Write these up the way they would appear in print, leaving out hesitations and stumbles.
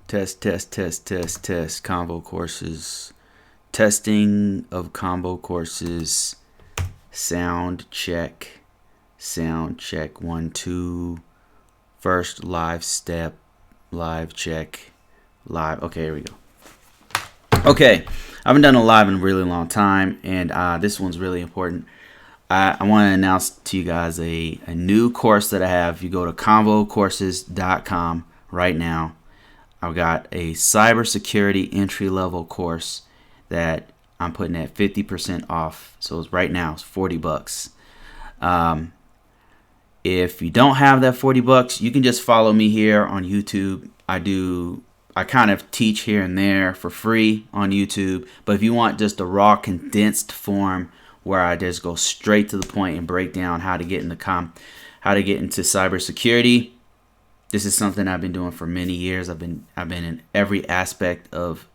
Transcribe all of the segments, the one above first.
Test, test, test, test, test. ConvoCourses. Testing of ConvoCourses. Sound check. Sound check. 1, 2. First live step. Live check. Live. Okay, here we go. Okay, I haven't done a live in a really long time, and this one's really important. I want to announce to you guys a new course that I have. If you go to ConvoCourses.com right now, I've got a cybersecurity entry-level course that I'm putting at 50% off. So it's right now, it's $40. If you don't have that $40, you can just follow me here on YouTube. I kind of teach here and there for free on YouTube. But if you want just a raw condensed form where I just go straight to the point and break down how to get into cybersecurity, this is something I've been doing for many years. I've been in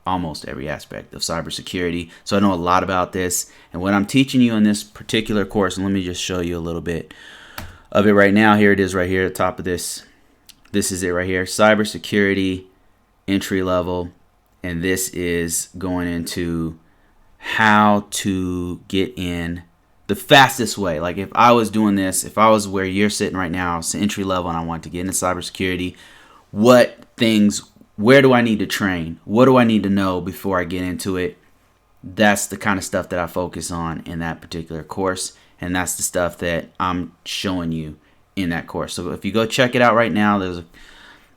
almost every aspect of cybersecurity, so I know a lot about this. And what I'm teaching you in this particular course, and let me just show you a little bit of it right now. Here it is, right here at the top of this. This is it right here, cybersecurity entry level, and this is going into how to get in the fastest way. Like if I was doing this, if I was where you're sitting right now, it's entry level, and I want to get into cybersecurity, where do I need to train? What do I need to know before I get into it? That's the kind of stuff that I focus on in that particular course, and that's the stuff that I'm showing you in that course. So if you go check it out right now,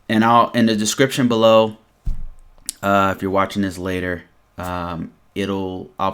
I'll in the description below, if you're watching this later, I'll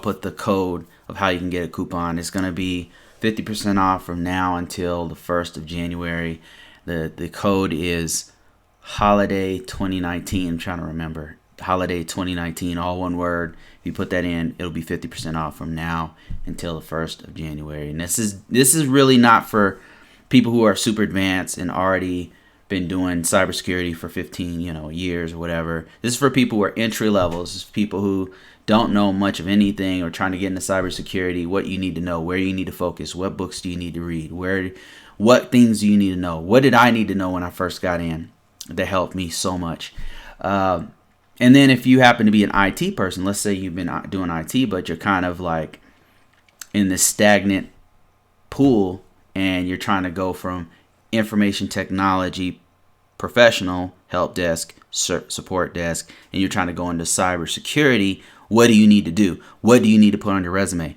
put the code of how you can get a coupon. It's going to be 50% off from now until the 1st of January. The code is Holiday 2019. I'm trying to remember. Holiday 2019, all one word. If you put that in, it'll be 50% off from now until the 1st of January. And this is really not for people who are super advanced and already been doing cybersecurity for 15 years or whatever. This is for people who are entry level. This is people who don't know much of anything or trying to get into cybersecurity. What you need to know, where you need to focus, what books do you need to read, what things do you need to know, what did I need to know when I first got in that helped me so much. And then if you happen to be an IT person, let's say you've been doing IT, but you're kind of like in this stagnant pool and you're trying to go from information technology professional, help desk, support desk, and you're trying to go into cybersecurity, what do you need to do? What do you need to put on your resume?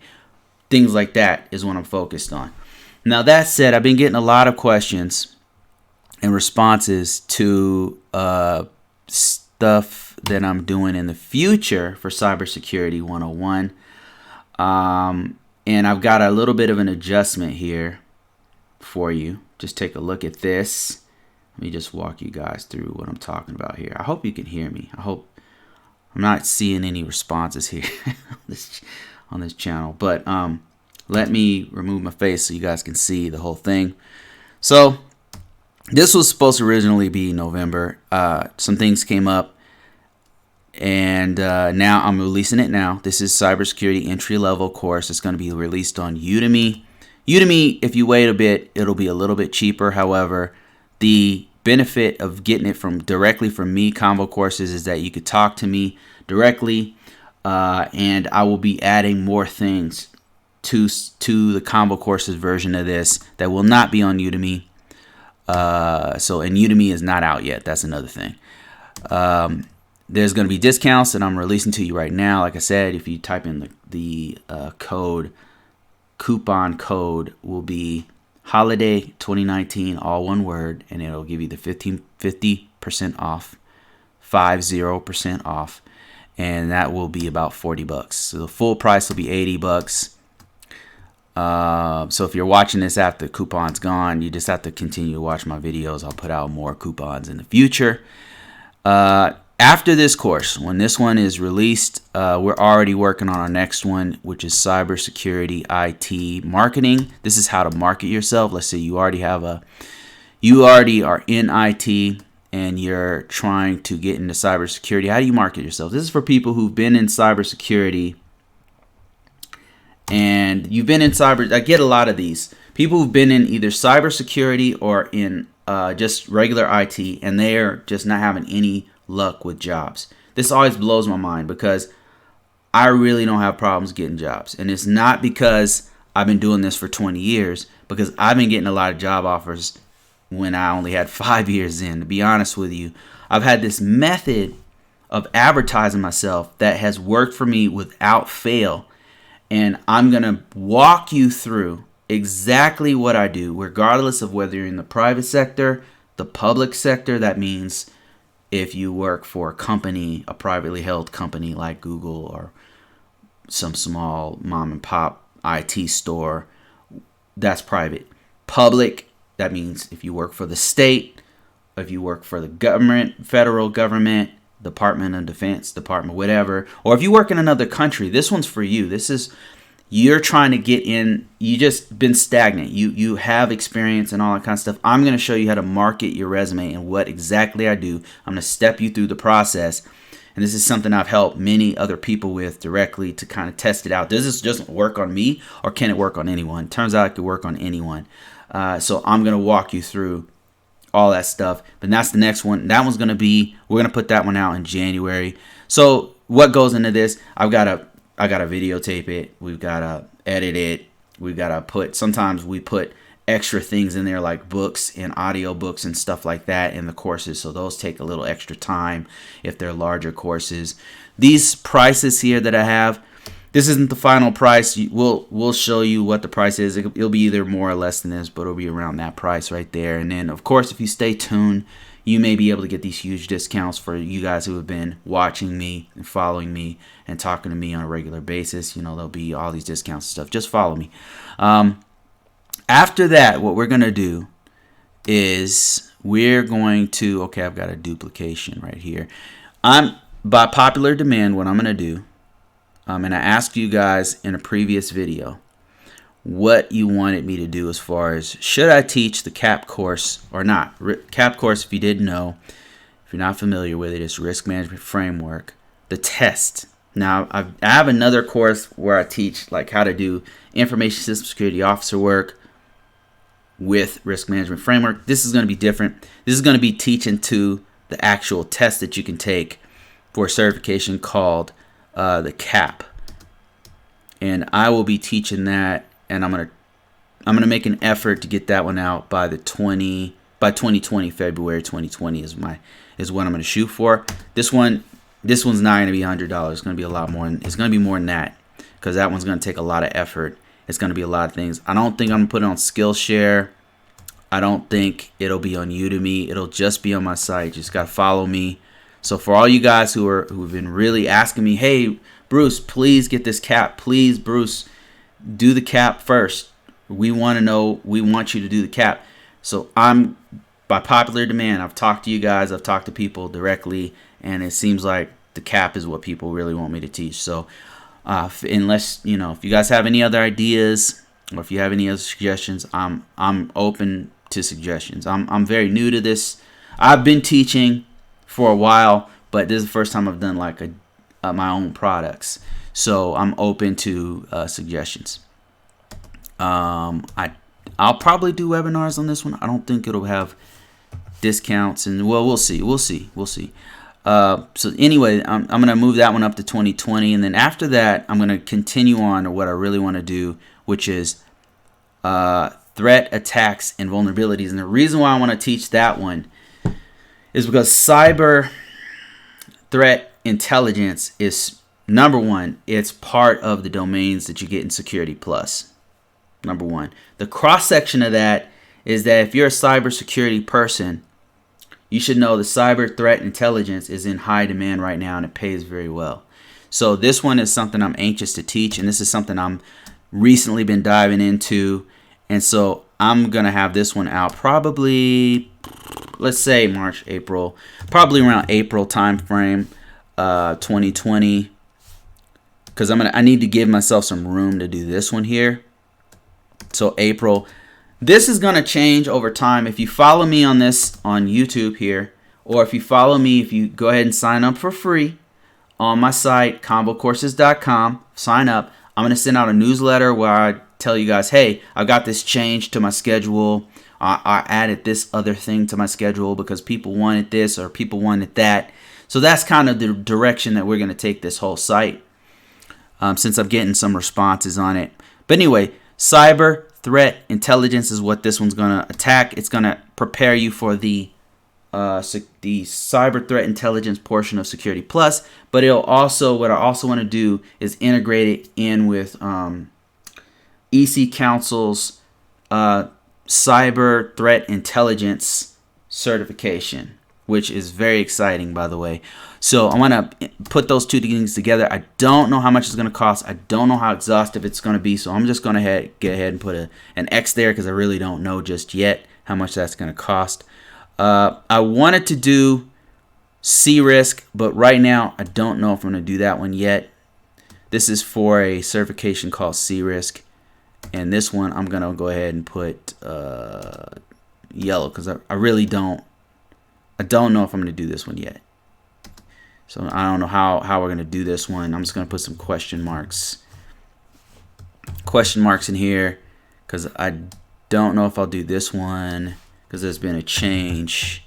Things like that is what I'm focused on. Now that said, I've been getting a lot of questions and responses to stuff that I'm doing in the future for Cybersecurity 101. And I've got a little bit of an adjustment here for you. Just take a look at this. Let me just walk you guys through what I'm talking about here. I hope you can hear me. I hope I'm not seeing any responses here on this channel. But let me remove my face so you guys can see the whole thing. So this was supposed to originally be November. Some things came up, and now I'm releasing it now. This is Cybersecurity Entry Level course. It's going to be released on Udemy. Udemy, if you wait a bit, it'll be a little bit cheaper. However, the benefit of getting it directly from me, ConvoCourses, is that you could talk to me directly, and I will be adding more things to the ConvoCourses version of this that will not be on Udemy. And Udemy is not out yet. That's another thing. There's going to be discounts that I'm releasing to you right now. Like I said, if you type in the coupon code will be Holiday 2019, all one word, and it'll give you the 50% off, 50% off, and that will be about $40. So the full price will be $80. So if you're watching this after the coupon's gone, you just have to continue to watch my videos. I'll put out more coupons in the future. After this course, when this one is released, we're already working on our next one, which is cybersecurity IT marketing. This is how to market yourself. Let's say you already are in IT and you're trying to get into cybersecurity. How do you market yourself? This is for people who've been in cybersecurity and you've been in cyber. I get a lot of these people who've been in either cybersecurity or in just regular IT, and they're just not having any luck with jobs. This always blows my mind because I really don't have problems getting jobs. And it's not because I've been doing this for 20 years, because I've been getting a lot of job offers when I only had 5 years in. To be honest with you, I've had this method of advertising myself that has worked for me without fail. And I'm going to walk you through exactly what I do, regardless of whether you're in the private sector, the public sector. That means if you work for a company, a privately held company like Google or some small mom and pop IT store, that's private. Public, that means if you work for the state, if you work for the government, federal government, Department of Defense, Department, whatever, or if you work in another country, this one's for you. This is, you're trying to get in, you just been stagnant. You have experience and all that kind of stuff. I'm going to show you how to market your resume and what exactly I do. I'm going to step you through the process. And this is something I've helped many other people with directly to kind of test it out. Does this just work on me, or can it work on anyone? Turns out it could work on anyone. So I'm going to walk you through all that stuff. But that's the next one. That one's going to be, we're going to put that one out in January. So what goes into this? I got to videotape it. We've got to edit it. We've got to put, sometimes we put extra things in there like books and audio books and stuff like that in the courses. So those take a little extra time if they're larger courses. These prices here that I have, this isn't the final price. We'll show you what the price is. It'll be either more or less than this, but it'll be around that price right there. And then, of course, if you stay tuned, you may be able to get these huge discounts for you guys who have been watching me and following me and talking to me on a regular basis. You know, there'll be all these discounts and stuff. Just follow me. After that, what we're going to do is we're going to, okay, I've got a duplication right here. By popular demand, what I'm going to do, and I asked you guys in a previous video what you wanted me to do as far as should I teach the CAP course or not. CAP course, if you didn't know, if you're not familiar with it, it's Risk Management Framework, the test. Now, I have another course where I teach like how to do Information System Security Officer work with Risk Management Framework. This is going to be different. This is going to be teaching to the actual test that you can take for certification called the CAP, and I will be teaching that, and I'm gonna make an effort to get that one out by 2020, February 2020 is what I'm gonna shoot for. This one's not gonna be $100. It's gonna be a lot more. It's gonna be more than that because that one's gonna take a lot of effort. It's gonna be a lot of things. I don't think I'm gonna put it on Skillshare. I don't think it'll be on Udemy. It'll just be on my site. You just gotta follow me. So for all you guys who've been really asking me, hey, Bruce, please get this CAP. Please, Bruce, do the CAP first. We want to know. We want you to do the CAP. So by popular demand, I've talked to you guys. I've talked to people directly, and it seems like the CAP is what people really want me to teach. So unless, if you guys have any other ideas or if you have any other suggestions, I'm open to suggestions. I'm very new to this. I've been teaching for a while, but this is the first time I've done like my own products, so I'm open to suggestions. I'll probably do webinars on this one. I don't think it'll have discounts, and well, we'll see. So anyway, I'm gonna move that one up to 2020, and then after that, I'm gonna continue on to what I really want to do, which is threat, attacks, and vulnerabilities. And the reason why I want to teach that one is because cyber threat intelligence is, number one, it's part of the domains that you get in Security Plus. Number one. The cross-section of that is that if you're a cybersecurity person, you should know the cyber threat intelligence is in high demand right now, and it pays very well. So this one is something I'm anxious to teach, and this is something I'm recently been diving into. And so I'm going to have this one out probably, let's say March, April, probably around April time frame, 2020, because I need to give myself some room to do this one here. So April, this is going to change over time. If you follow me on this on YouTube here, or if you follow me, if you go ahead and sign up for free on my site, ConvoCourses.com, sign up. I'm going to send out a newsletter where I tell you guys, hey, I got this changed to my schedule. I added this other thing to my schedule because people wanted this or people wanted that. So that's kind of the direction that we're going to take this whole site, since I'm getting some responses on it. But anyway, cyber threat intelligence is what this one's going to attack. It's going to prepare you for the cyber threat intelligence portion of Security Plus. But it'll also, what I also want to do is integrate it in with EC Council's cyber threat intelligence certification, which is very exciting, by the way. So I want to put those two things together. I don't know how much it's going to cost. I don't know how exhaustive it's going to be. So I'm just going to get ahead and put an X there because I really don't know just yet how much that's going to cost. I wanted to do C-Risk, but right now I don't know if I'm going to do that one yet. This is for a certification called C-Risk. And this one I'm going to go ahead and put yellow because I really don't. I don't know if I'm going to do this one yet. So I don't know how we're going to do this one. I'm just going to put some question marks in here because I don't know if I'll do this one because there's been a change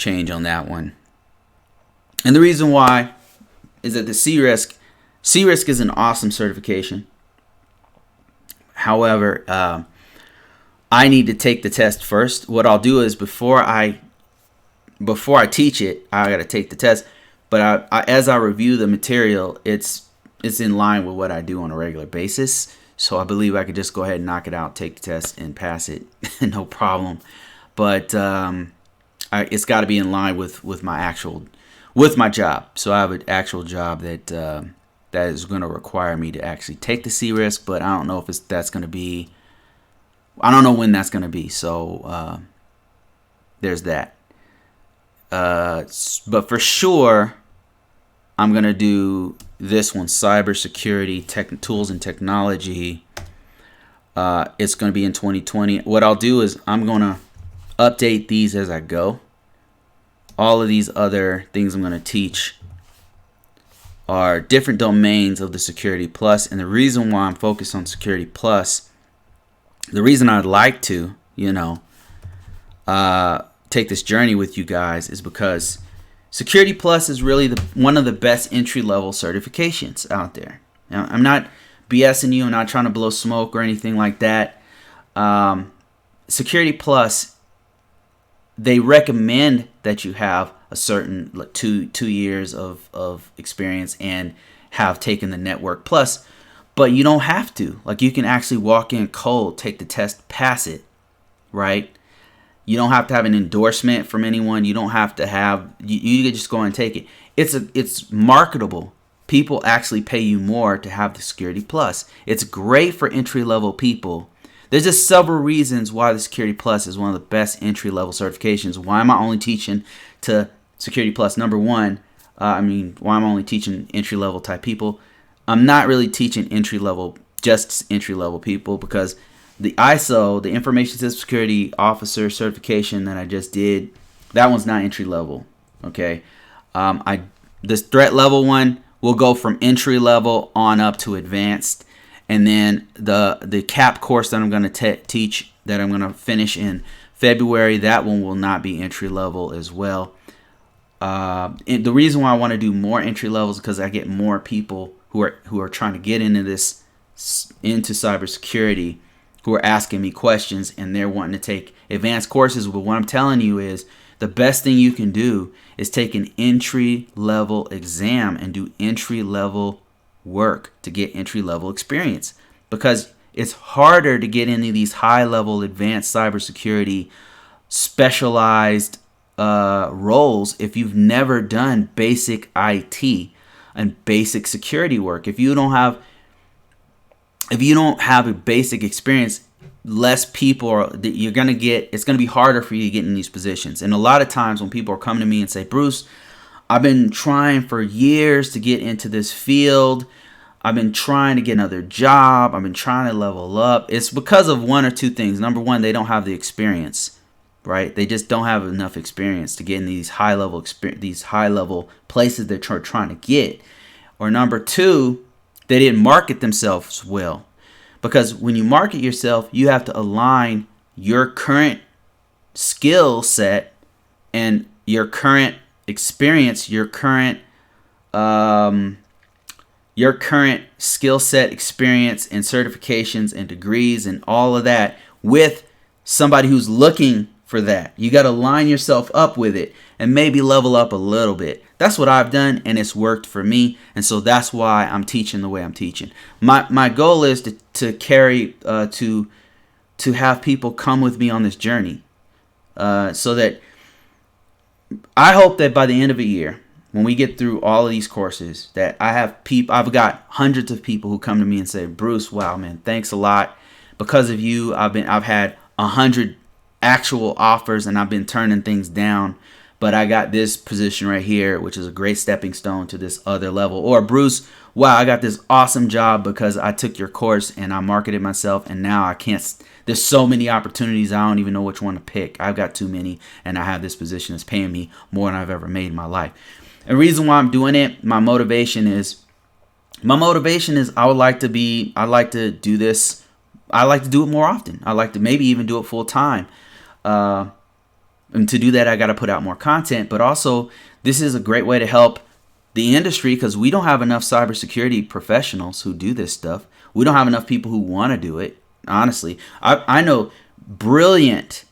on that one. And the reason why is that the C-Risk is an awesome certification. However, I need to take the test first. What I'll do is before I teach it, I got to take the test. But as I review the material, it's in line with what I do on a regular basis. So I believe I could just go ahead and knock it out, take the test, and pass it, no problem. But it's got to be in line with my job. So I have an actual job that is going to require me to actually take the C-Risk, but I don't know if that's going to be. I don't know when that's going to be. So there's that. But for sure, I'm going to do this one, CyberSecurity Tools and Technology. It's going to be in 2020. What I'll do is I'm going to update these as I go. All of these other things I'm going to teach are different domains of the Security Plus. And the reason why I'm focused on Security Plus, the reason I'd like to, take this journey with you guys is because Security Plus is really one of the best entry-level certifications out there. Now, I'm not BSing you. I'm not trying to blow smoke or anything like that. Security Plus, they recommend that you have a certain 2 years of experience and have taken the Network Plus, but you don't have to. Like, you can actually walk in cold, take the test, pass it, right? You don't have to have an endorsement from anyone. You don't have to have. You can just go and take it. It's marketable. People actually pay you more to have the Security Plus. It's great for entry-level people. There's just several reasons why the Security Plus is one of the best entry-level certifications. Why am I only teaching to Security Plus? Number one, why am I only teaching entry-level type people? I'm not really teaching just entry-level people because the ISO, the Information System Security Officer certification that I just did, that one's not entry-level, okay? This threat level one will go from entry-level on up to advanced. And then the CAP course that I'm going to teach, that I'm going to finish in February, that one will not be entry-level as well. The reason why I want to do more entry-levels is because I get more people who are trying to get into cybersecurity, who are asking me questions, and they're wanting to take advanced courses. But what I'm telling you is the best thing you can do is take an entry-level exam and do entry-level work to get entry-level experience, because it's harder to get into these high-level advanced cybersecurity specialized roles if you've never done basic IT and basic security work. If you don't have a basic experience, less people it's going to be harder for you to get in these positions. And a lot of times when people are coming to me and say, Bruce, I've been trying for years to get into this field. I've been trying to get another job. I've been trying to level up. It's because of one or two things. Number one, they don't have the experience, right? They just don't have enough experience to get in these high level places they're trying to get. Or number two, they didn't market themselves well. Because when you market yourself, you have to align your current skill set and your current experience, your current skill set, experience, and certifications and degrees and all of that with somebody who's looking for that. You got to line yourself up with it and maybe level up a little bit. That's what I've done, and it's worked for me, and so that's why I'm teaching the way I'm teaching. My goal is to carry to have people come with me on this journey, so that I hope that by the end of a year, when we get through all of these courses, that I've got hundreds of people who come to me and say, Bruce, wow, man, thanks a lot. Because of you, I've had 100 actual offers, and I've been turning things down. But I got this position right here, which is a great stepping stone to this other level. Or Bruce, wow, I got this awesome job because I took your course and I marketed myself, and now I can't. There's so many opportunities, I don't even know which one to pick. I've got too many, and I have this position that's paying me more than I've ever made in my life. And the reason why I'm doing it, my motivation is I like to do this. I like to do it more often. I like to maybe even do it full time. And to do that, I got to put out more content. But also, this is a great way to help the industry because we don't have enough cybersecurity professionals who do this stuff. We don't have enough people who want to do it. Honestly, I know brilliant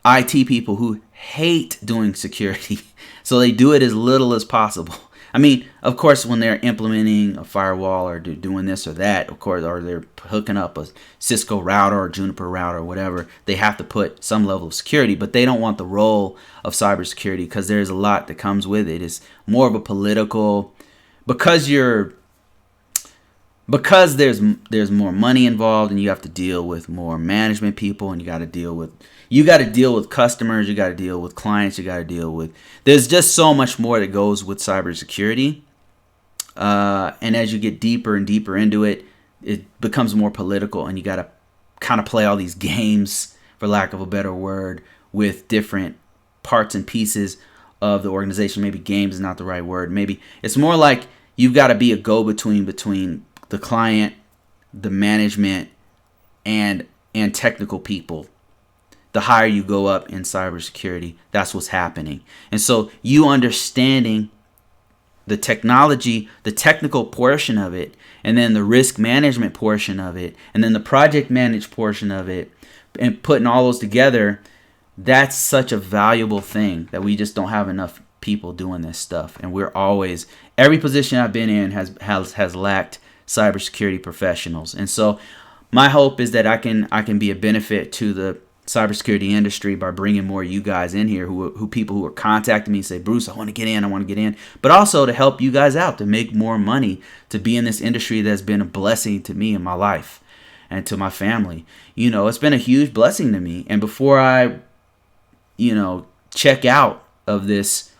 IT people who hate doing security, so they do it as little as possible. I mean, of course, when they're implementing a firewall or doing this or that, of course, or they're hooking up a Cisco router or Juniper router or whatever, they have to put some level of security, but they don't want the role of cybersecurity because there's a lot that comes with it. It's more of a political, because there's more money involved, and you have to deal with more management people, and you got to deal with customers, you got to deal with clients, you got to deal with, there's just so much more that goes with cybersecurity. And as you get deeper and deeper into it, it becomes more political, and you got to kind of play all these games, for lack of a better word, with different parts and pieces of the organization. Maybe games is not the right word. Maybe it's more like you've got to be a go-between between the client, the management, and technical people. The higher you go up in cybersecurity, that's what's happening. And so you understanding the technology, the technical portion of it, and then the risk management portion of it, and then the project managed portion of it, and putting all those together, that's such a valuable thing that we just don't have enough people doing this stuff. And we're always, every position I've been in has lacked cybersecurity professionals. And so my hope is that I can be a benefit to the cybersecurity industry by bringing more of you guys in here who people who are contacting me and say, Bruce, I want to get in, but also to help you guys out, to make more money, to be in this industry that's been a blessing to me in my life and to my family. You know, it's been a huge blessing to me. And before I, check out of this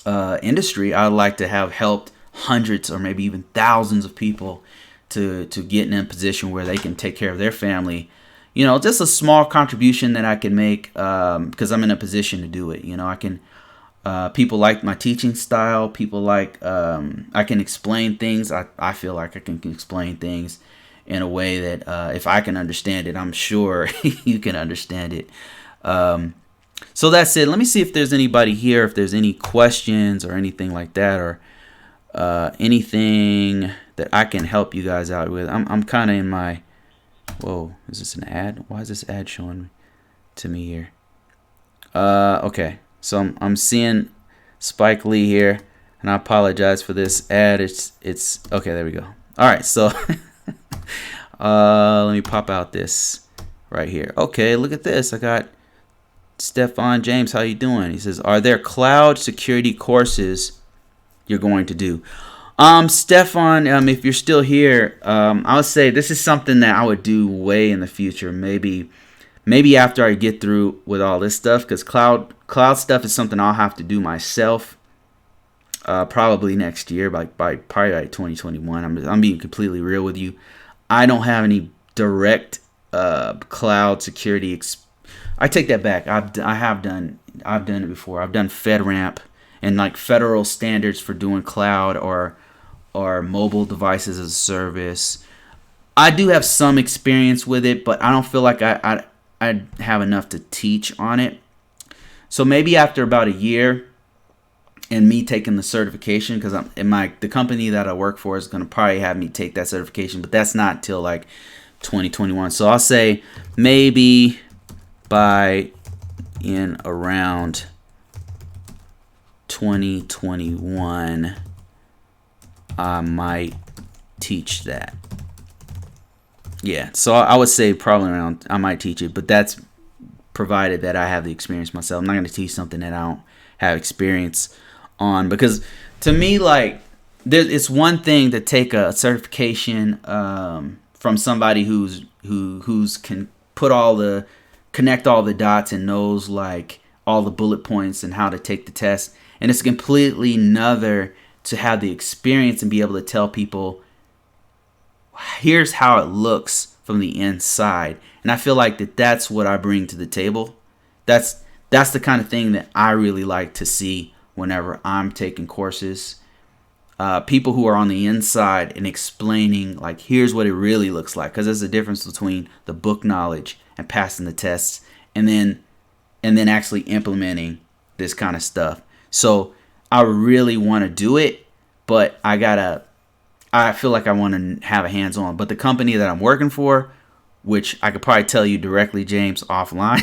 industry, I'd like to have helped hundreds or maybe even thousands of people to get in a position where they can take care of their family. Just a small contribution that I can make because I'm in a position to do it. I can. People like my teaching style. People like I can explain things. I feel like I can explain things in a way that if I can understand it, I'm sure you can understand it. So that's it. Let me see if there's anybody here, if there's any questions or anything like that, or anything that I can help you guys out with. I'm kind of in my... Whoa, is this an ad? Why is this ad showing to me here? Okay, so I'm seeing Spike Lee here, and I apologize for this ad. It's okay. There we go. All right, so let me pop out this right here. Okay, look at this. I got Stefan James. How you doing? He says, "Are there cloud security courses you're going to do?" Stefan, if you're still here, I would say this is something that I would do way in the future. Maybe after I get through with all this stuff, because cloud stuff is something I'll have to do myself. Probably next year, by probably like 2021. I'm being completely real with you. I don't have any direct cloud security. I take that back. I've done it before. I've done FedRAMP and like federal standards for doing cloud or mobile devices as a service. I do have some experience with it, but I don't feel like I I have enough to teach on it. So maybe after about a year and me taking the certification, because the company that I work for is going to probably have me take that certification, but that's not till like 2021. So I'll say maybe in around 2021 I might teach that. Yeah, so I would say probably around I might teach it, but that's provided that I have the experience myself. I'm not going to teach something that I don't have experience on, because to me, like, it's one thing to take a certification from somebody who's can connect all the dots and knows like all the bullet points and how to take the test, and it's completely another to have the experience and be able to tell people, here's how it looks from the inside. And I feel like that's what I bring to the table. That's the kind of thing that I really like to see whenever I'm taking courses. People who are on the inside and explaining, like, here's what it really looks like. Because there's a difference between the book knowledge and passing the tests and then actually implementing this kind of stuff. So I really want to do it, but I feel like I want to have a hands-on. But the company that I'm working for, which I could probably tell you directly, James, offline,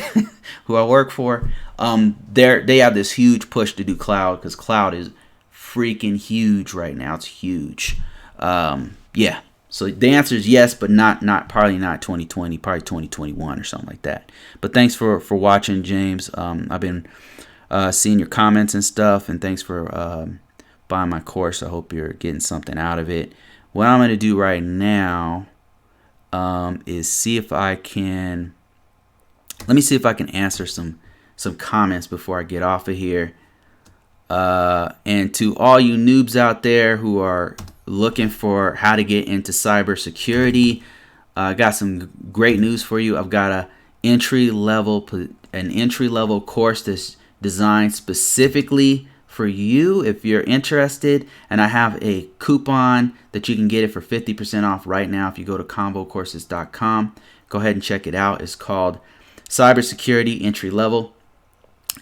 who I work for, they have this huge push to do cloud, because cloud is freaking huge right now. It's huge. Yeah. So the answer is yes, but probably not 2020, probably 2021 or something like that. But thanks for watching, James. I've been seeing your comments and stuff, and thanks for buying my course. I hope you're getting something out of it. What I'm going to do right now is see if I can. Let me see if I can answer some comments before I get off of here. And to all you noobs out there who are looking for how to get into cybersecurity, I got some great news for you. I've got an entry level course that's designed specifically for you if you're interested, and I have a coupon that you can get it for 50% off right now if you go to ConvoCourses.com. Go ahead and check it out. It's called CyberSecurity Entry Level,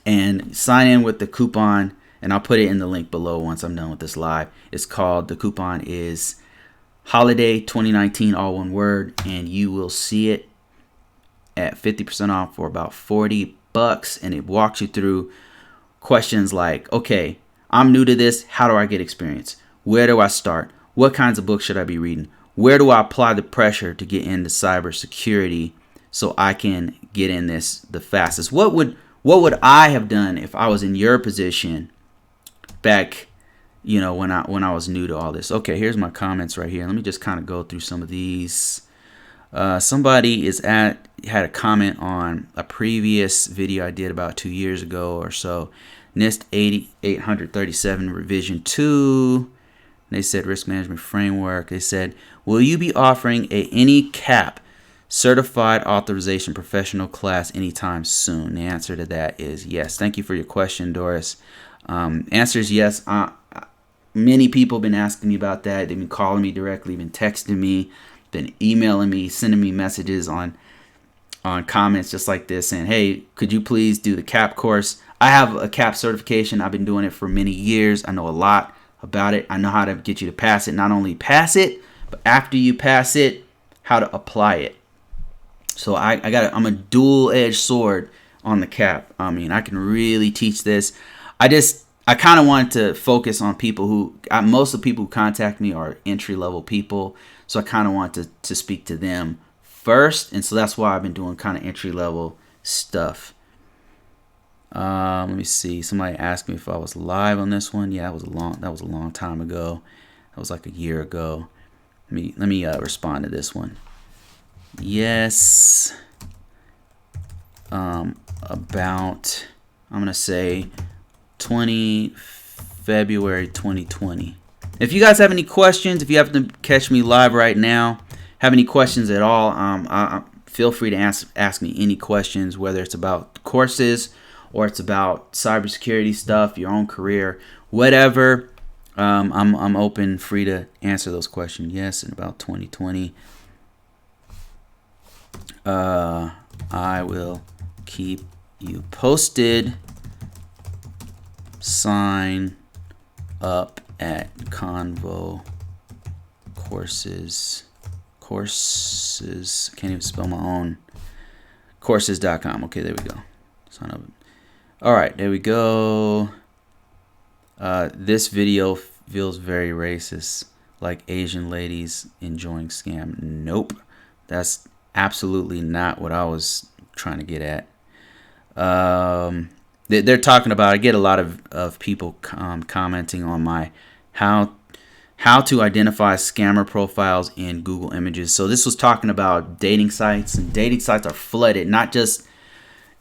and sign in with the coupon, and I'll put it in the link below once I'm done with this live. The coupon is Holiday 2019, all one word, and you will see it at 50% off for about $40, and it walks you through questions like, okay, I'm new to this. How do I get experience? Where do I start? What kinds of books should I be reading? Where do I apply the pressure to get into cybersecurity so I can get in this the fastest? What would I have done if I was in your position back, when I was new to all this? Okay, here's my comments right here. Let me just kind of go through some of these. Somebody had a comment on a previous video I did about 2 years ago or so. NIST 837 revision 2. They said risk management framework. They said, will you be offering any CAP certified authorization professional class anytime soon? The answer to that is yes. Thank you for your question, Doris. Answer is yes. Many people have been asking me about that. They've been calling me directly, been texting me, been emailing me, sending me messages on comments just like this saying, hey, could you please do the CAP course? I have a CAP certification. I've been doing it for many years. I know a lot about it. I know how to get you to pass it. Not only pass it, but after you pass it, how to apply it. So I'm a dual-edged sword on the CAP. I mean, I can really teach this. I kind of wanted to focus on people most of the people who contact me are entry-level people. So I kind of want to speak to them first. And so that's why I've been doing kind of entry-level stuff. Let me see. Somebody asked me if I was live on this one. Yeah, that was a long time ago. That was like a year ago. Let me respond to this one. Yes. I'm gonna say February 2020. If you guys have any questions, if you happen to catch me live right now, have any questions at all, feel free to ask me any questions, whether it's about courses or it's about cybersecurity stuff, your own career, whatever. I'm open, free to answer those questions. Yes, in about 2020. I will keep you posted. Sign up at ConvoCourses. Courses. Can't even spell my own. Courses.com. Okay, there we go. Sign up. All right, there we go. This video feels very racist, like Asian ladies enjoying scam. Nope, that's absolutely not what I was trying to get at. They're talking about, I get a lot of people commenting on my how to identify scammer profiles in Google Images. So this was talking about dating sites, and dating sites are flooded, not just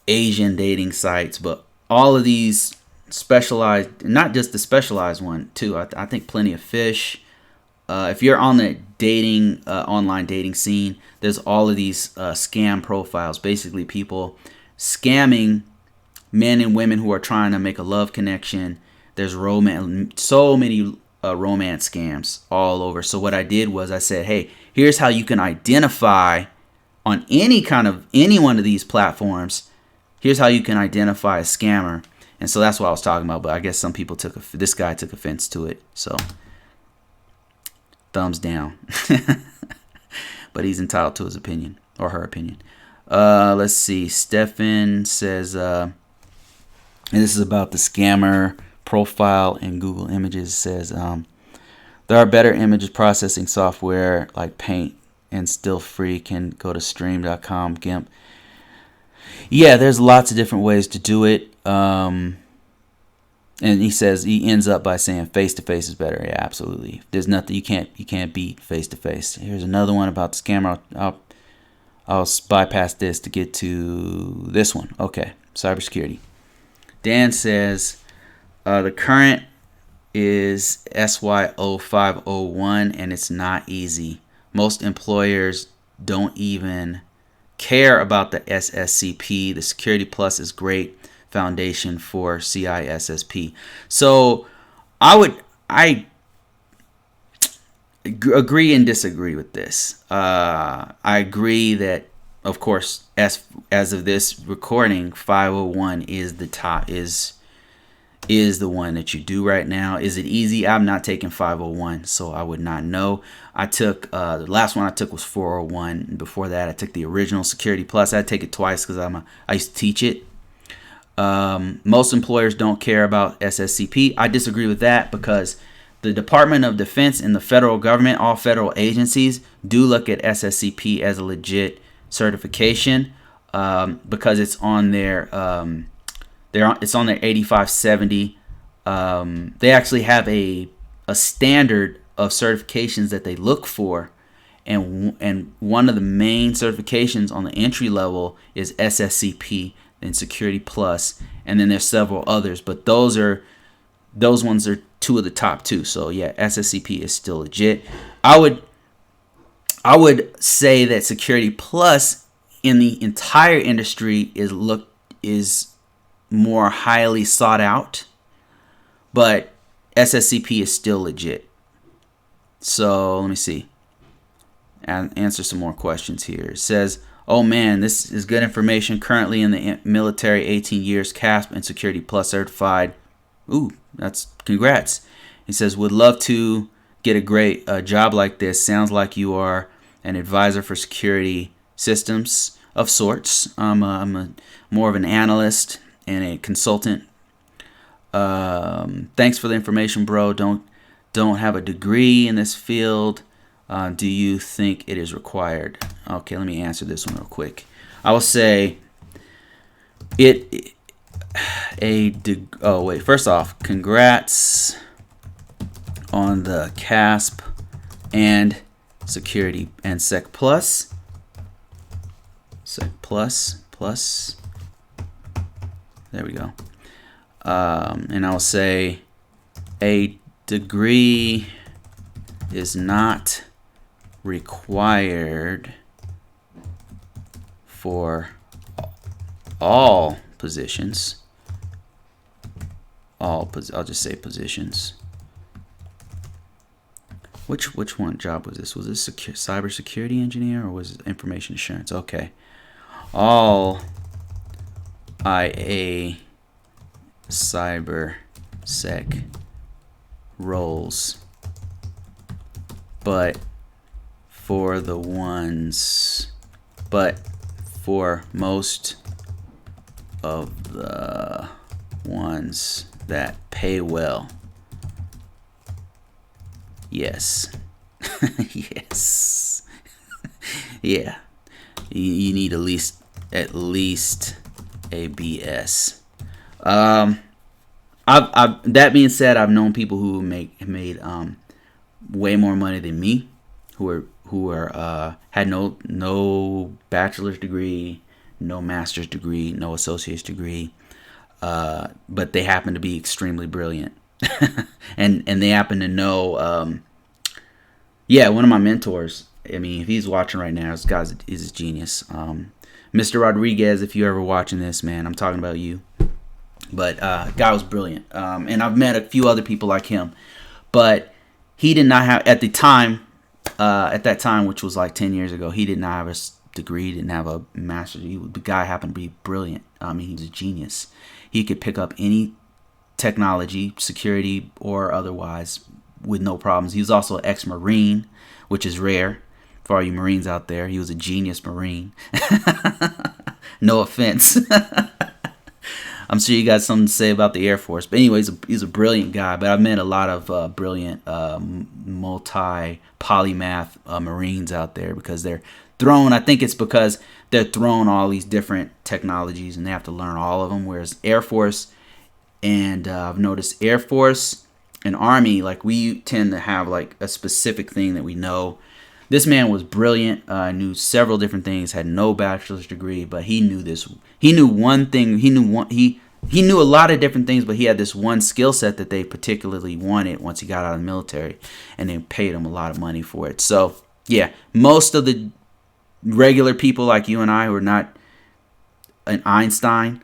Asian dating sites, but all of these specialized, not just the specialized one too. I think Plenty of Fish. If you're on the dating online dating scene, there's all of these scam profiles, basically people scamming men and women who are trying to make a love connection. There's so many romance scams all over. So what I did was I said, hey, here's how you can identify on any one of these platforms. Here's how you can identify a scammer. And so that's what I was talking about. But I guess some people this guy took offense to it. So thumbs down. But he's entitled to his opinion, or her opinion. Let's see. Stefan says, and this is about the scammer profile in Google Images. Says there are better image processing software like Paint, and still free. Can go to stream.com, GIMP. Yeah, there's lots of different ways to do it. And he says, he ends up by saying face-to-face is better. Yeah, absolutely. There's nothing you can't beat face-to-face. Here's another one about the scammer. I'll bypass this to get to this one. Okay, cybersecurity. Dan says the current is SY0501 and it's not easy. Most employers don't even care about the SSCP. The Security Plus is great foundation for CISSP. So I agree and disagree with this. I agree that, of course, as of this recording, 501 is the top, is the one that you do right now. Is it easy? I'm not taking 501, so I would not know. I took the last one I took was 401. And before that, I took the original Security Plus. I take it twice because I used to teach it. Most employers don't care about SSCP. I disagree with that because the Department of Defense and the federal government, all federal agencies, do look at SSCP as a legit certification because it's on their it's on their 8570. They actually have a standard of certifications that they look for, and one of the main certifications on the entry level is SSCP and Security Plus, and then there's several others, but those ones are two of the top two. So yeah, SSCP is still legit. I would say that Security Plus in the entire industry is more highly sought out, but SSCP is still legit. So let me see and answer some more questions here. It says, oh man, this is good information. Currently in the military, 18 years, CASP and Security Plus certified. Ooh, that's congrats. He says, would love to get a great job like this. Sounds like you are an advisor for security systems of sorts. I'm more of an analyst and a consultant. Thanks for the information, bro. Don't have a degree in this field. Do you think it is required? Okay, let me answer this one real quick. I will say first off, congrats on the CASP and Security and Sec Plus. Sec Plus. There we go. And I'll say a degree is not required for all positions. I'll just say positions. Which one job was this? Was this cybersecurity engineer or was it information assurance? Okay. all IA CyberSec roles, but for most of the ones that pay well. Yes. Yes. Yeah. You need at least a BS. That being said, I've known people who made way more money than me, who had no bachelor's degree, no master's degree, no associate's degree, but they happen to be extremely brilliant, and they happen to know. One of my mentors. I mean, if he's watching right now, this guy is a genius. Mr. Rodriguez, if you're ever watching this, man, I'm talking about you. But guy was brilliant, and I've met a few other people like him, but he did not have at that time, which was like 10 years ago. He did not have a degree, didn't have a master's. The guy happened to be brilliant. I mean, he was a genius. He could pick up any technology, security or otherwise, with no problems. He was also an ex-Marine, which is rare for all you Marines out there. He was a genius Marine. No offense. I'm sure you got something to say about the Air Force. But anyways, he's a brilliant guy. But I've met a lot of brilliant polymath Marines out there, because they're thrown. I think it's because they're thrown all these different technologies and they have to learn all of them. Whereas Air Force and I've noticed Air Force and Army, like we tend to have like a specific thing that we know. This man was brilliant, knew several different things, had no bachelor's degree, but he knew this. He knew one thing. He knew a lot of different things, but he had this one skill set that they particularly wanted once he got out of the military, and they paid him a lot of money for it. So, yeah, most of the regular people like you and I who are not an Einstein,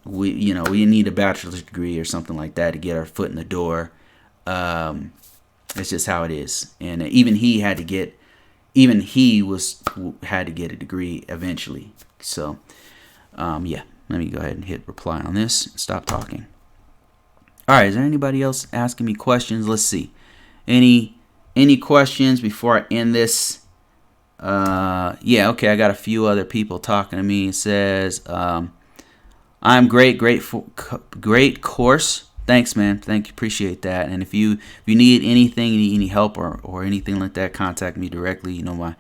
we need a bachelor's degree or something like that to get our foot in the door. It's just how it is. And even he had to get a degree eventually. So, let me go ahead and hit reply on this and stop talking. All right, is there anybody else asking me questions? Let's see. Any questions before I end this? Okay, I got a few other people talking to me. It says, I'm great course. Thanks, man. Thank you. Appreciate that. And if you need anything, you need any help or anything like that, contact me directly. You know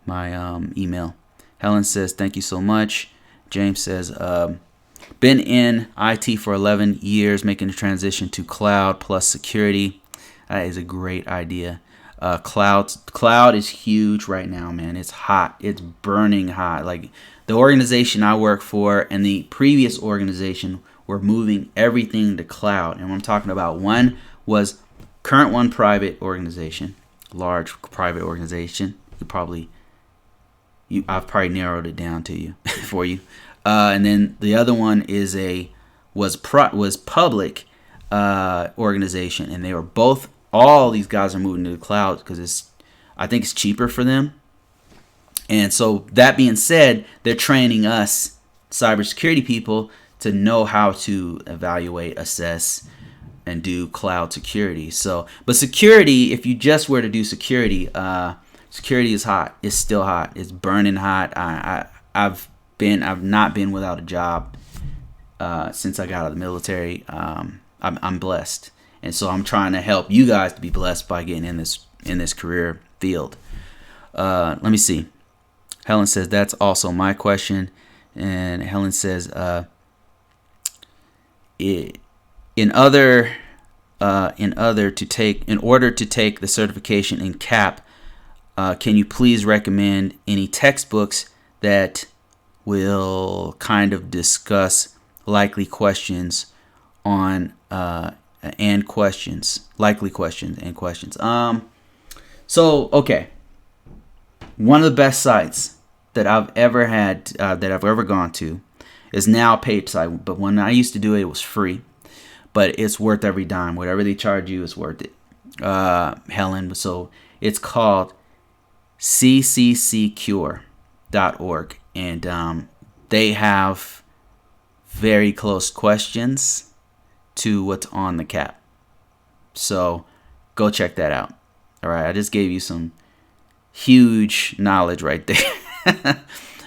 my email. Helen says, thank you so much. James says, been in IT for 11 years, making the transition to cloud plus security. That is a great idea. Cloud is huge right now, man. It's hot. It's burning hot. Like the organization I work for and the previous organization were moving everything to cloud. And what I'm talking about, one was current one private organization, large private organization. I've probably narrowed it down to you for you. And then the other one was public organization, and they were all these guys are moving to the cloud because I think it's cheaper for them. And so that being said, they're training us cybersecurity people to know how to evaluate, assess, and do cloud security. So, but security, if you just were to do security, security is hot. It's still hot. It's burning hot. I've not been without a job since I got out of the military. I'm blessed, and so I'm trying to help you guys to be blessed by getting in this career field. Let me see. Helen says that's also my question, and Helen says in order to take the certification in CAP, can you please recommend any textbooks that will kind of discuss likely questions likely questions and questions. So okay, one of the best sites that I've ever had, that I've ever gone to, is now a paid site. But when I used to do it, it was free. But it's worth every dime. Whatever they charge you, it's worth it. Helen. So it's called CCC Cure. and they have very close questions to what's on the cap. So go check that out. All right, I just gave you some huge knowledge right there.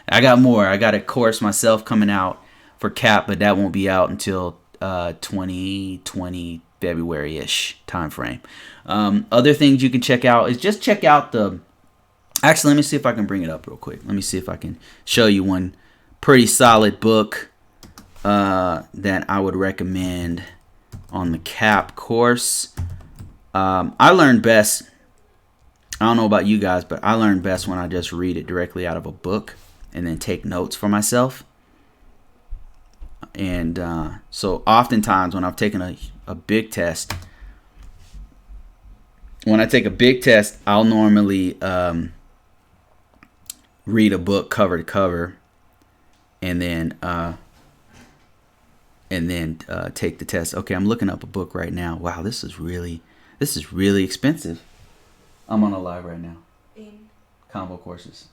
I got more. I got a course myself coming out for cap, but that won't be out until 2020 February-ish time frame. Other things you can check out is just check out the... Actually, let me see if I can bring it up real quick. Let me see if I can show you one pretty solid book that I would recommend on the cap course. I learn best... I don't know about you guys, but I learn best when I just read it directly out of a book and then take notes for myself. And so oftentimes when I've taken a big test, when I take a big test, I'll normally read a book cover to cover and then take the test. Okay, I'm looking up a book right now. Wow, this is really expensive. I'm on a live right now. In ConvoCourses.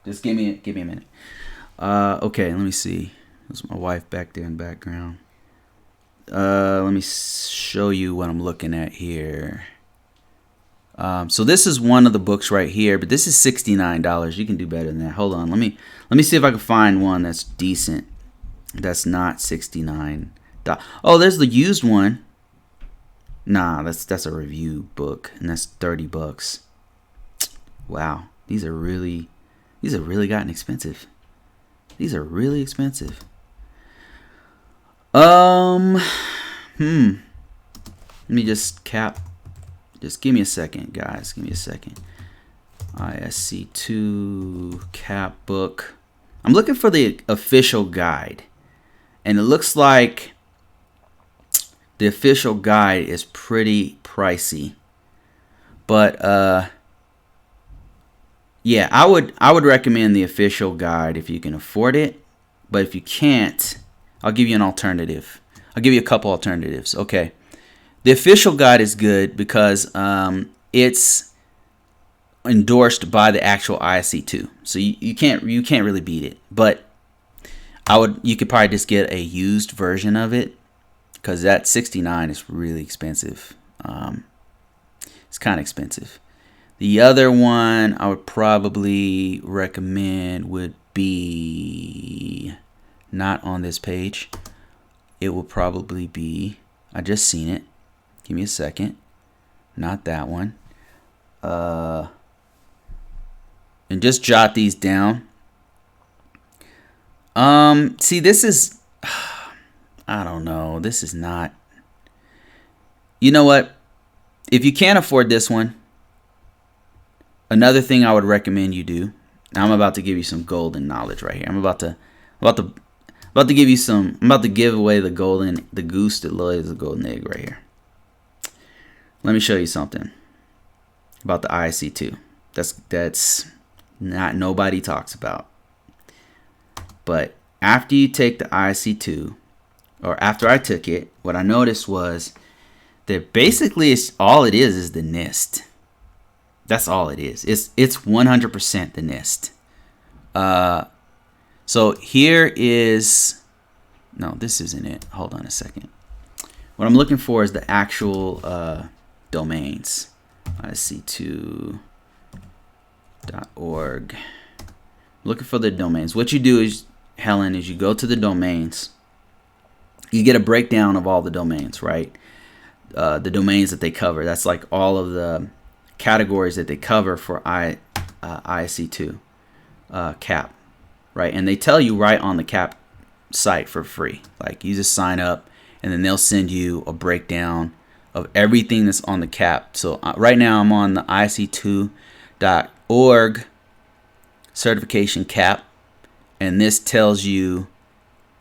Just give me a minute. Okay, let me see. There's my wife back there in the background. Let me show you what I'm looking at here. So this is one of the books right here, but this is $69. You can do better than that. Hold on. Let me see if I can find one that's decent. That's not $69. Oh, there's the used one. Nah, that's a review book, and that's $30. Wow, these are really gotten expensive. These are really expensive. Let me just cap. Just give me a second, guys. Give me a second. ISC2 cap book. I'm looking for the official guide, and it looks like the official guide is pretty pricey. But yeah, I would recommend the official guide if you can afford it. But if you can't, I'll give you an alternative. I'll give you a couple alternatives. Okay. The official guide is good because it's endorsed by the actual ISC2. So you can't really beat it. But you could probably just get a used version of it, because that $69 is really expensive. It's kind of expensive. The other one I would probably recommend would be not on this page. It will probably be, I just seen it. Give me a second. Not that one. And just jot these down. See, this is, I don't know. This is not. You know what? If you can't afford this one, another thing I would recommend you do. Now I'm about to give you some golden knowledge right here. I'm about to give you some. I'm about to give away the goose that lays the golden egg right here. Let me show you something about the IC2. That's not nobody talks about. But after you take the IC2, or after I took it, what I noticed was that basically all it is the NIST. That's all it is. It's 100% the NIST. So here is, no, this isn't it. Hold on a second. What I'm looking for is the actual domains. IC2.org. Looking for the domains. What you do is, Helen, is you go to the domains. You get a breakdown of all the domains, right? The domains that they cover. That's like all of the categories that they cover for ISC2 cap, right? And they tell you right on the cap site for free. Like, you just sign up, and then they'll send you a breakdown of everything that's on the cap. So right now I'm on the IC2.org certification cap, and this tells you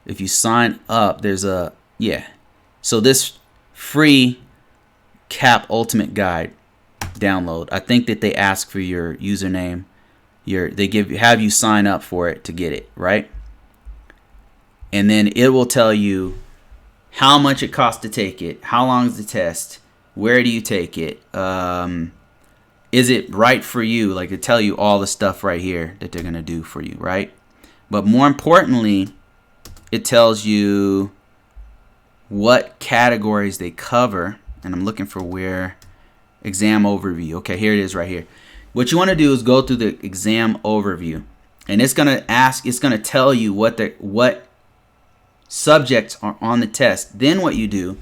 if you sign up, there's a, yeah. So this free cap ultimate guide download, I think that they ask for your username, have you sign up for it to get it, right? And then it will tell you how much it costs to take it, how long is the test, where do you take it. is it right for you? Like, to tell you all the stuff right here that they're going to do for you, right? But more importantly, it tells you what categories they cover. And I'm looking for where exam overview. Okay, here it is right here. What you want to do is go through the exam overview, and it's going to tell you what subjects are on the test. Then what you do,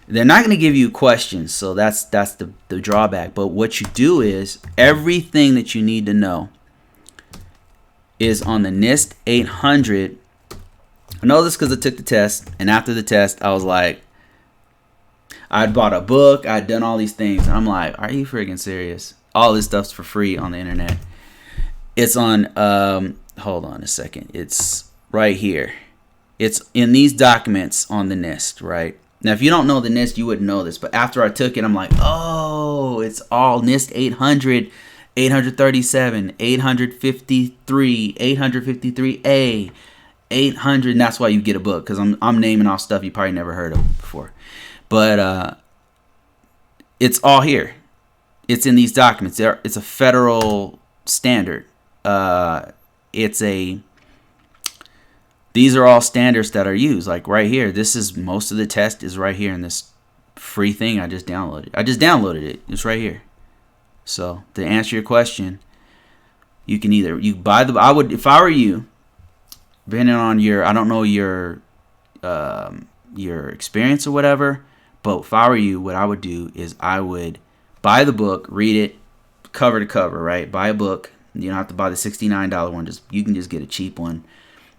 they're not going to give you questions, so that's the drawback. But what you do is everything that you need to know is on the NIST 800. I know this because I took the test, and after the test, I was like, I'd bought a book, I'd done all these things, and I'm like, are you freaking serious? All this stuff's for free on the internet. It's on, hold on a second. It's right here. It's in these documents on the NIST, right? Now, if you don't know the NIST, you wouldn't know this. But after I took it, I'm like, oh, it's all NIST 800, 837, 853, 853A, 800. And that's why you get a book, because I'm naming off stuff you probably never heard of before. But it's all here. It's in these documents. It's a federal standard. These are all standards that are used. Like right here, this is most of the test is right here in this free thing I just downloaded. I just downloaded it. It's right here. So to answer your question, you can either buy the. I would, if I were you, depending on I don't know your experience or whatever, but if I were you, what I would do is I would buy the book, read it cover to cover, right? Buy a book. You don't have to buy the $69 one. You can just get a cheap one.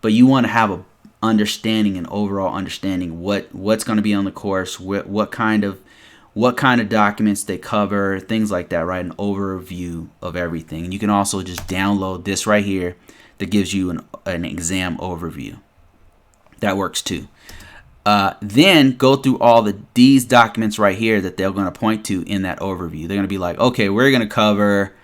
But you want to have a understanding, an overall understanding what's going to be on the course, what kind of documents they cover, things like that, right? An overview of everything. And you can also just download this right here that gives you an exam overview. That works too. Then go through all these documents right here that they're going to point to in that overview. They're going to be like, okay, we're going to cover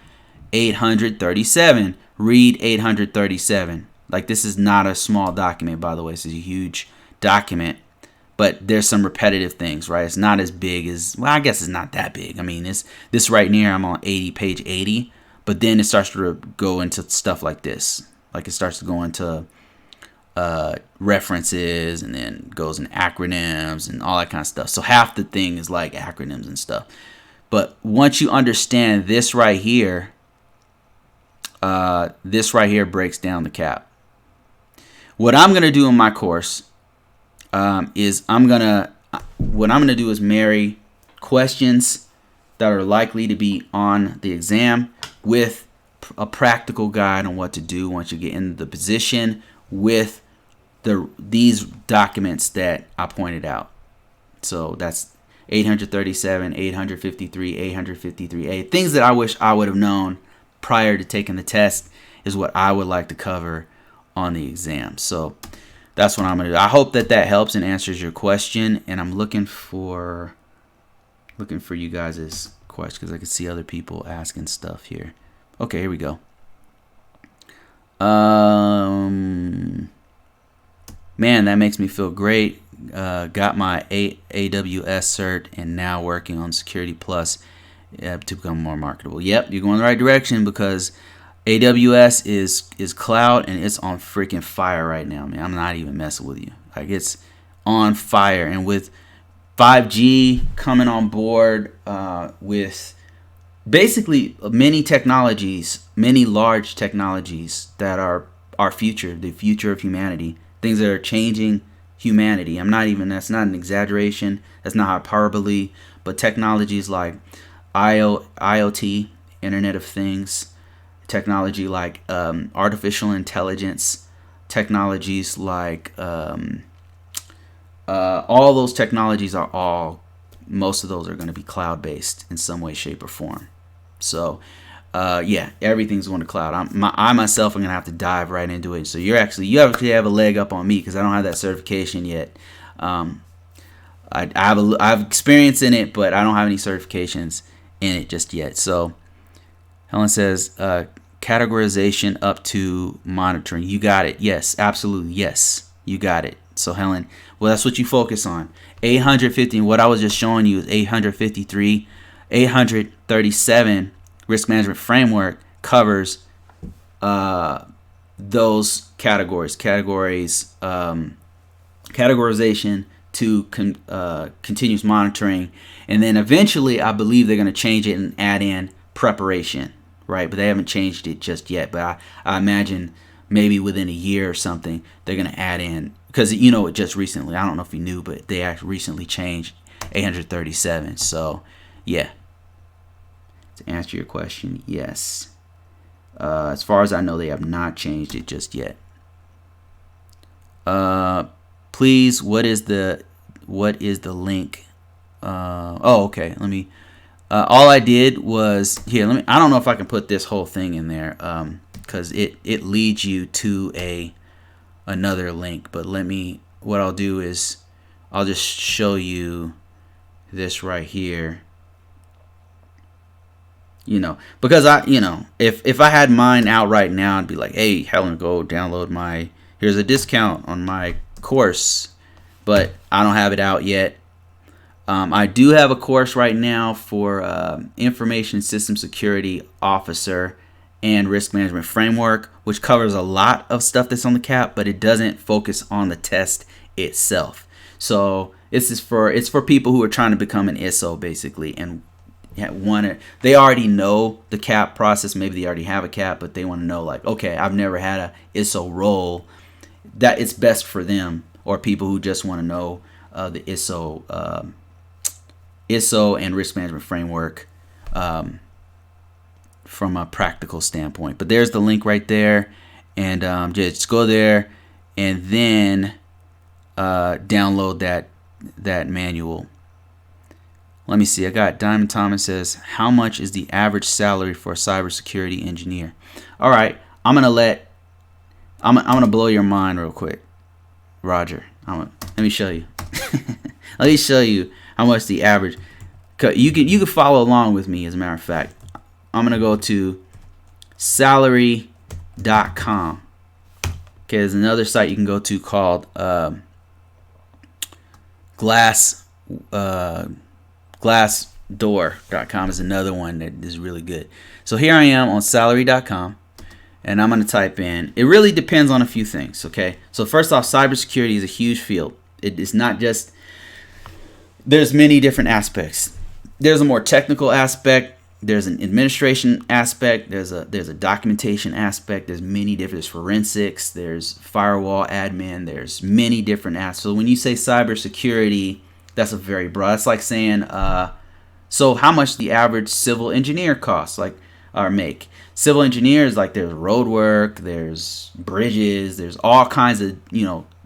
837. Read 837. Like, this is not a small document, by the way. This is a huge document, but there's some repetitive things, right? It's not as big as, well, I guess it's not that big. I mean, this right near, I'm on page 80, but then it starts to go into stuff like this. Like, it starts to go into references, and then goes in acronyms and all that kind of stuff. So half the thing is like acronyms and stuff. But once you understand this right here breaks down the cap. What I'm going to do in my course is what I'm going to do is marry questions that are likely to be on the exam with a practical guide on what to do once you get into the position with these documents that I pointed out. So that's 837, 853, 853A. Things that I wish I would have known prior to taking the test is what I would like to cover on the exam. So that's what I'm going to do. I hope that helps and answers your question. And I'm looking for you guys' questions because I can see other people asking stuff here. Okay, here we go. Man, that makes me feel great. Got my AWS cert and now working on Security Plus to become more marketable. Yep, you're going the right direction because AWS is cloud and it's on freaking fire right now, man. I'm not even messing with you. Like, it's on fire. And with 5G coming on board, with basically many large technologies that are our future, the future of humanity, things that are changing humanity. That's not an exaggeration. That's not hyperbole. But technologies like IoT, Internet of Things, technology like artificial intelligence, technologies like all those technologies most of those are going to be cloud-based in some way, shape, or form. So yeah, everything's going to cloud. I myself am going to have to dive right into it. So you actually have a leg up on me because I don't have that certification yet. I have experience in it, but I don't have any certifications in it just yet. So Helen says categorization up to monitoring. You got it. Yes, absolutely. Yes, you got it. So Helen, well, that's what you focus on. 850. What I was just showing you is 853, 837. risk management framework covers those categorization to continuous monitoring, and then eventually I believe they're going to change it and add in preparation, right? But they haven't changed it just yet. But I imagine maybe within a year or something they're going to add in, because it just recently, I don't know if you knew, but they actually recently changed 837. So yeah, to answer your question, yes. As far as I know, they have not changed it just yet. Please, what is the link? Oh, okay. Let me. All I did was here. I don't know if I can put this whole thing in there, because it leads you to another link. But what I'll do is I'll just show you this right here. Because if I had mine out right now, I'd be like, hey, Helen, go download here's a discount on my course, but I don't have it out yet. I do have a course right now for Information System Security Officer and Risk Management Framework, which covers a lot of stuff that's on the CAP, but it doesn't focus on the test itself. So it's for people who are trying to become an ISO basically, and they already know the CAP process. Maybe they already have a CAP, but they want to know, like, okay, I've never had a ISO role. That it's best for them, or people who just want to know the ISO and risk management framework from a practical standpoint. But there's the link right there, and just go there and then download that manual. Let me see. I got Diamond Thomas says, how much is the average salary for a cybersecurity engineer? All right, I'm gonna blow your mind real quick, Roger. Let me show you. Let me show you how much the average. You can follow along with me. As a matter of fact, I'm gonna go to salary.com. Okay, there's another site you can go to called Glassdoor.com is another one that is really good. So here I am on salary.com, and I'm going to type in. It really depends on a few things, okay? So first off, cybersecurity is a huge field. It is not just, there's many different aspects. There's a more technical aspect. There's an administration aspect. There's a documentation aspect. There's many different, there's forensics. There's firewall admin. There's many different aspects. So when you say cybersecurity, that's a very broad. It's like saying, so how much the average civil engineer costs, or make. Civil engineers, like, there's road work, there's bridges, there's all kinds of,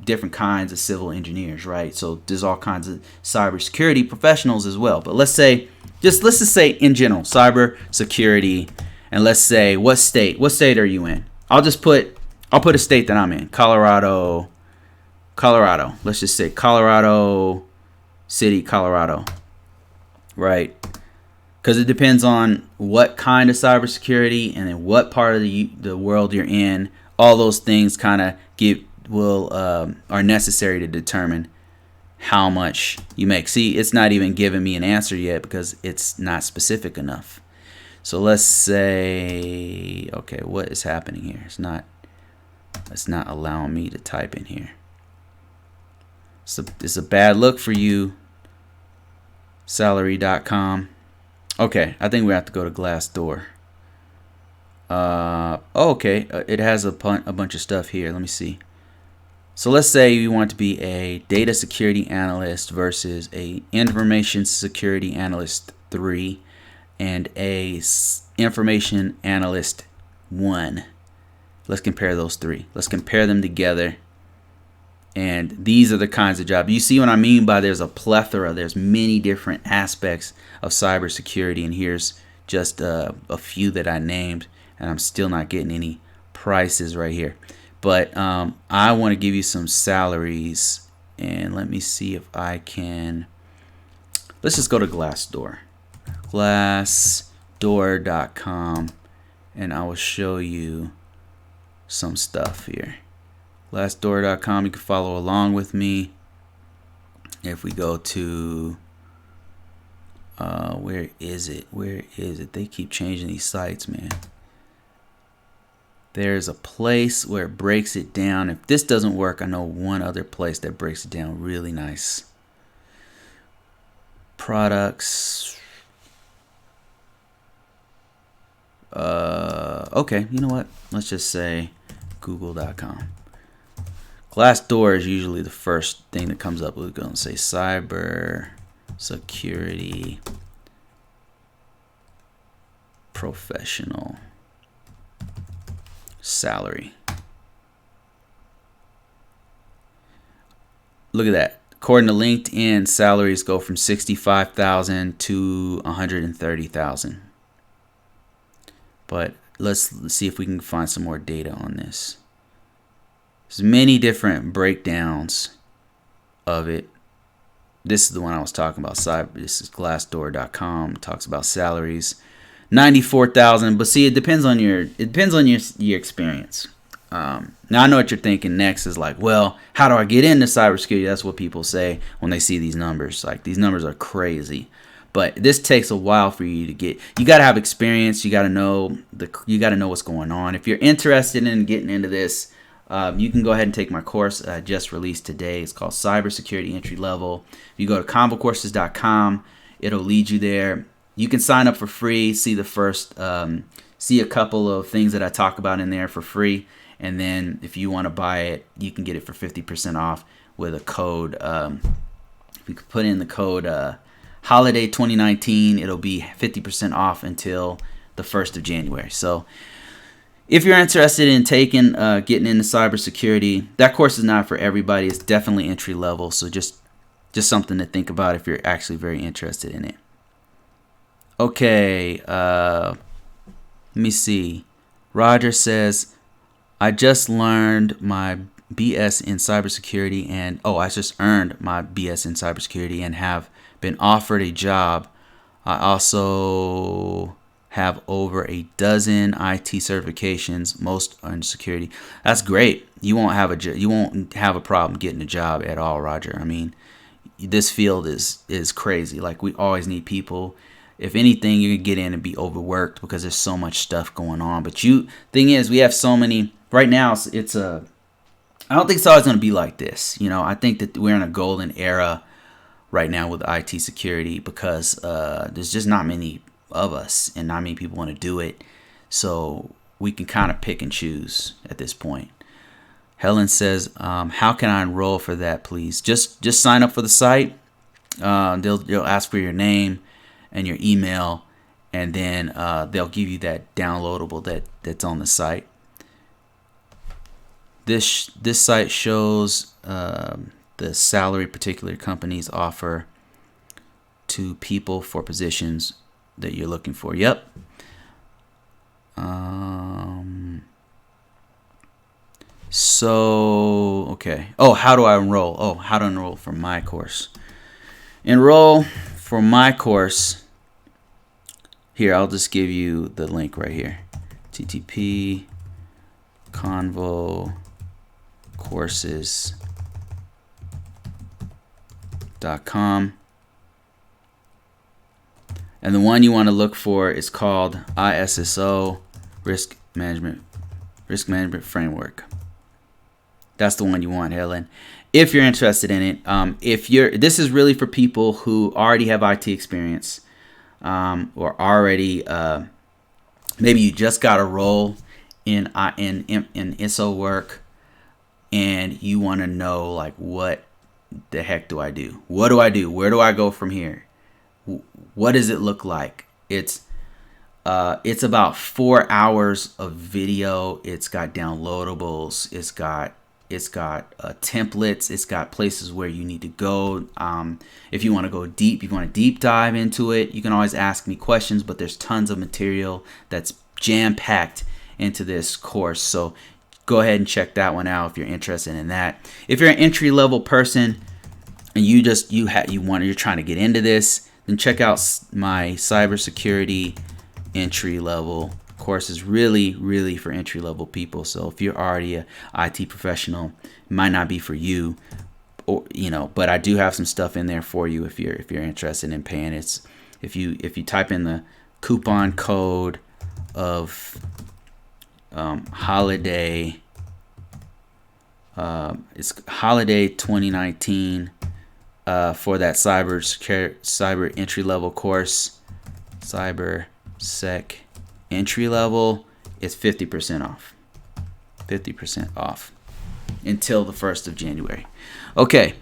different kinds of civil engineers, right? So there's all kinds of cybersecurity professionals as well. But let's just say in general, cybersecurity, and let's say what state are you in? I'll put a state that I'm in, Colorado. Let's just say Colorado City, Colorado, right? Because it depends on what kind of cybersecurity and in what part of the world you're in. All those things kind of are necessary to determine how much you make. See, it's not even giving me an answer yet because it's not specific enough. So let's say, okay, what is happening here? It's not allowing me to type in here. So it's a bad look for you, salary.com. Okay, I think we have to go to Glassdoor. Okay, it has a bunch of stuff here. Let me see. So let's say you want to be a data security analyst versus a information security analyst 3 and a information analyst 1. Let's compare those three. Let's compare them together. And these are the kinds of jobs. You see what I mean by there's a plethora. There's many different aspects of cybersecurity. And here's just a few that I named. And I'm still not getting any prices right here. But I want to give you some salaries. And let me see if I can. Let's just go to Glassdoor. Glassdoor.com. And I will show you some stuff here. Glassdoor.com, you can follow along with me. If we go to Where is it? Where is it? They keep changing these sites, man. There's a place where it breaks it down. If this doesn't work, I know one other place that breaks it down really nice. Products. Okay, you know what? Let's just say google.com. Glassdoor is usually the first thing that comes up. We're going to say CyberSecurity Professional Salary. Look at that. According to LinkedIn, salaries go from $65,000 to $130,000. But let's see if we can find some more data on this. There's many different breakdowns of it. This is the one I was talking about. This is Glassdoor.com. It talks about salaries, $94,000. But see, it depends on your experience. Now I know what you're thinking next is like, well, how do I get into cybersecurity? That's what people say when they see these numbers. Like, these numbers are crazy. But this takes a while for you to get. You got to have experience. You got to know what's going on. If you're interested in getting into this, you can go ahead and take my course I just released today. It's called Cybersecurity Entry Level. If you go to ConvoCourses.com, it'll lead you there. You can sign up for free. See the first, see a couple of things that I talk about in there for free, and then if you want to buy it, you can get it for 50% off with a code. If you could put in the code Holiday 2019, it'll be 50% off until the 1st of January. So if you're interested in getting into cybersecurity, that course is not for everybody. It's definitely entry level. So just something to think about if you're actually very interested in it. Okay, let me see. Roger says, I just learned my BS in cybersecurity and I just earned my BS in cybersecurity and have been offered a job. I also have over a dozen IT certifications, most in security. That's great. You won't have a problem getting a job at all, Roger. I mean, this field is crazy. Like, we always need people. If anything, you can get in and be overworked because there's so much stuff going on. But thing is, we have so many right now. I don't think it's always going to be like this. You know, I think that we're in a golden era right now with IT security because there's just not many of us and not many people want to do it. So we can kind of pick and choose at this point. Helen says, how can I enroll for that, please? Just sign up for the site. They'll ask for your name and your email, and then they'll give you that downloadable that's on the site. This site shows the salary particular companies offer to people for positions that you're looking for. Yep. So, okay. How do I enroll? How to enroll for my course. Enroll for my course. Here, I'll just give you the link right here. TTP ConvoCourses.com. And the one you want to look for is called ISSO Risk Management Framework. That's the one you want, Helen. If you're interested in it, this is really for people who already have IT experience, or already maybe you just got a role in ISO work, and you want to know, like, what the heck do I do? What do I do? Where do I go from here? What does it look like? It's about 4 hours of video. It's got downloadables. It's got templates. It's got places where you need to go. If you want to go deep, you want to deep dive into it, you can always ask me questions, but there's tons of material that's jam-packed into this course. So go ahead and check that one out if you're interested in that. If you're an entry-level person and you're trying to get into this, then check out my cybersecurity entry-level course. Is really for entry-level people. So if you're already a IT professional, it might not be for you, or but I do have some stuff in there for you if you're interested in paying. It's If you type in the coupon code of holiday, it's holiday 2019 for that cyber entry level course, CyberSec entry level, it's 50% off. 50% off until the 1st of January. Okay.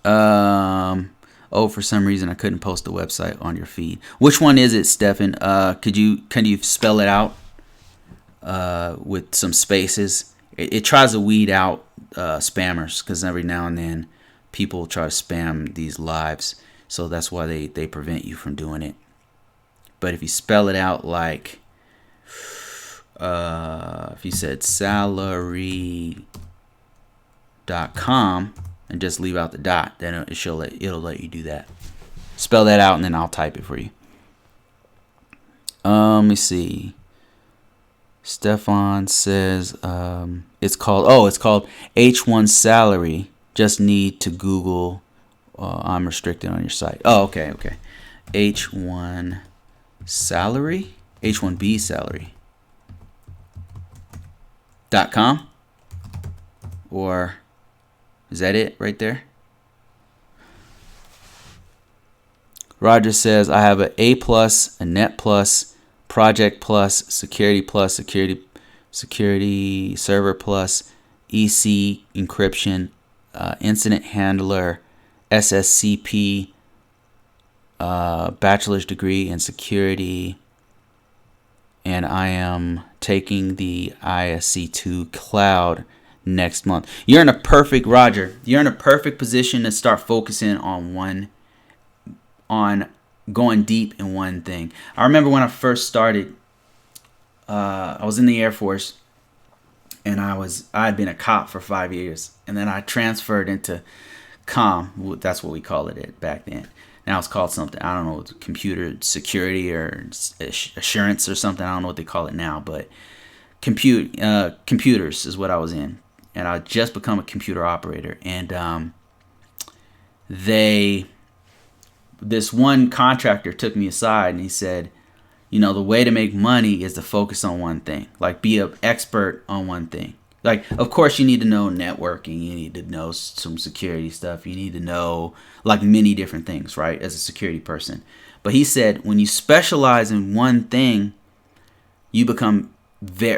Oh, for some reason I couldn't post the website on your feed. Which one is it, Stefan? Can you spell it out with some spaces? It tries to weed out spammers, because every now and then people try to spam these lives, so that's why they prevent you from doing it. But if you spell it out like if you said salary.com and just leave out the dot, then it'll let you do that. Spell that out and then I'll type it for you. Let me see. Stefan says it's called H1 salary. Just need to Google. I'm restricted on your site. Oh, okay. H1 salary, H1B salary. .com, or is that it right there? Roger says I have an A+, a Net+, Project+, Security+, Security Server+, EC encryption, Incident Handler, SSCP, bachelor's degree in security, and I am taking the ISC2 cloud next month. You're in a perfect position to start focusing on going deep in one thing. I remember when I first started, I was in the Air Force, and I had been a cop for 5 years, and then I transferred into comm. That's what we called it back then. Now it's called something, I don't know, computer security or assurance or something. I don't know what they call it now, but computers is what I was in. And I just become a computer operator. And this one contractor took me aside and he said, the way to make money is to focus on one thing. Like, be an expert on one thing. Like, of course, you need to know networking. You need to know some security stuff. You need to know, like, many different things, right, as a security person. But he said when you specialize in one thing, you become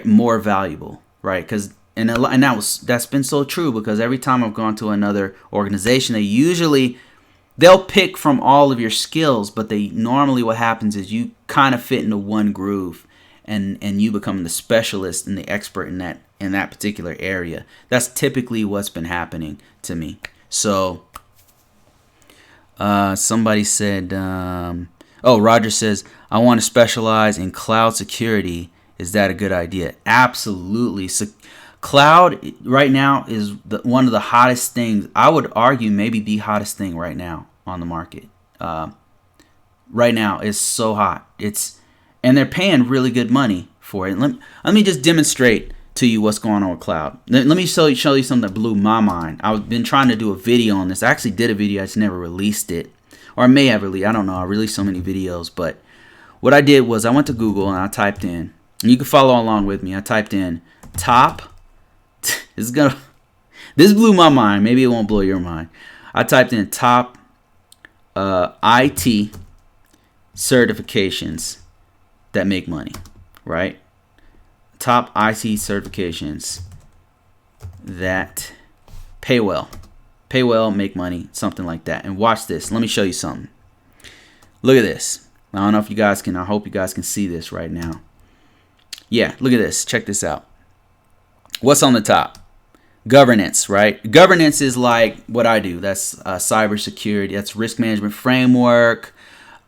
more valuable, right? That's been so true, because every time I've gone to another organization, they'll pick from all of your skills, but normally what happens is you kind of fit into one groove, and you become the specialist and the expert in that particular area. That's typically what's been happening to me. So somebody said, Roger says, I want to specialize in cloud security. Is that a good idea? Absolutely. So cloud right now is one of the hottest things. I would argue maybe the hottest thing right now on the market. Right now is so hot. And they're paying really good money for it. Let me just demonstrate to you what's going on with cloud. Let me show you something that blew my mind. I've been trying to do a video on this. I actually did a video. I just never released it. Or I may have released. I don't know. I released so many videos. But what I did was I went to Google and I typed in. And you can follow along with me. I typed in top. This blew my mind. Maybe it won't blow your mind. I typed in top IT certifications that make money, right? Top IT certifications that pay well, make money, something like that. And watch this. Let me show you something. Look at this. I don't know if you guys can. I hope you guys can see this right now. Yeah, look at this. Check this out. What's on the top? Governance, right? Governance is like what I do. That's cybersecurity. That's risk management framework.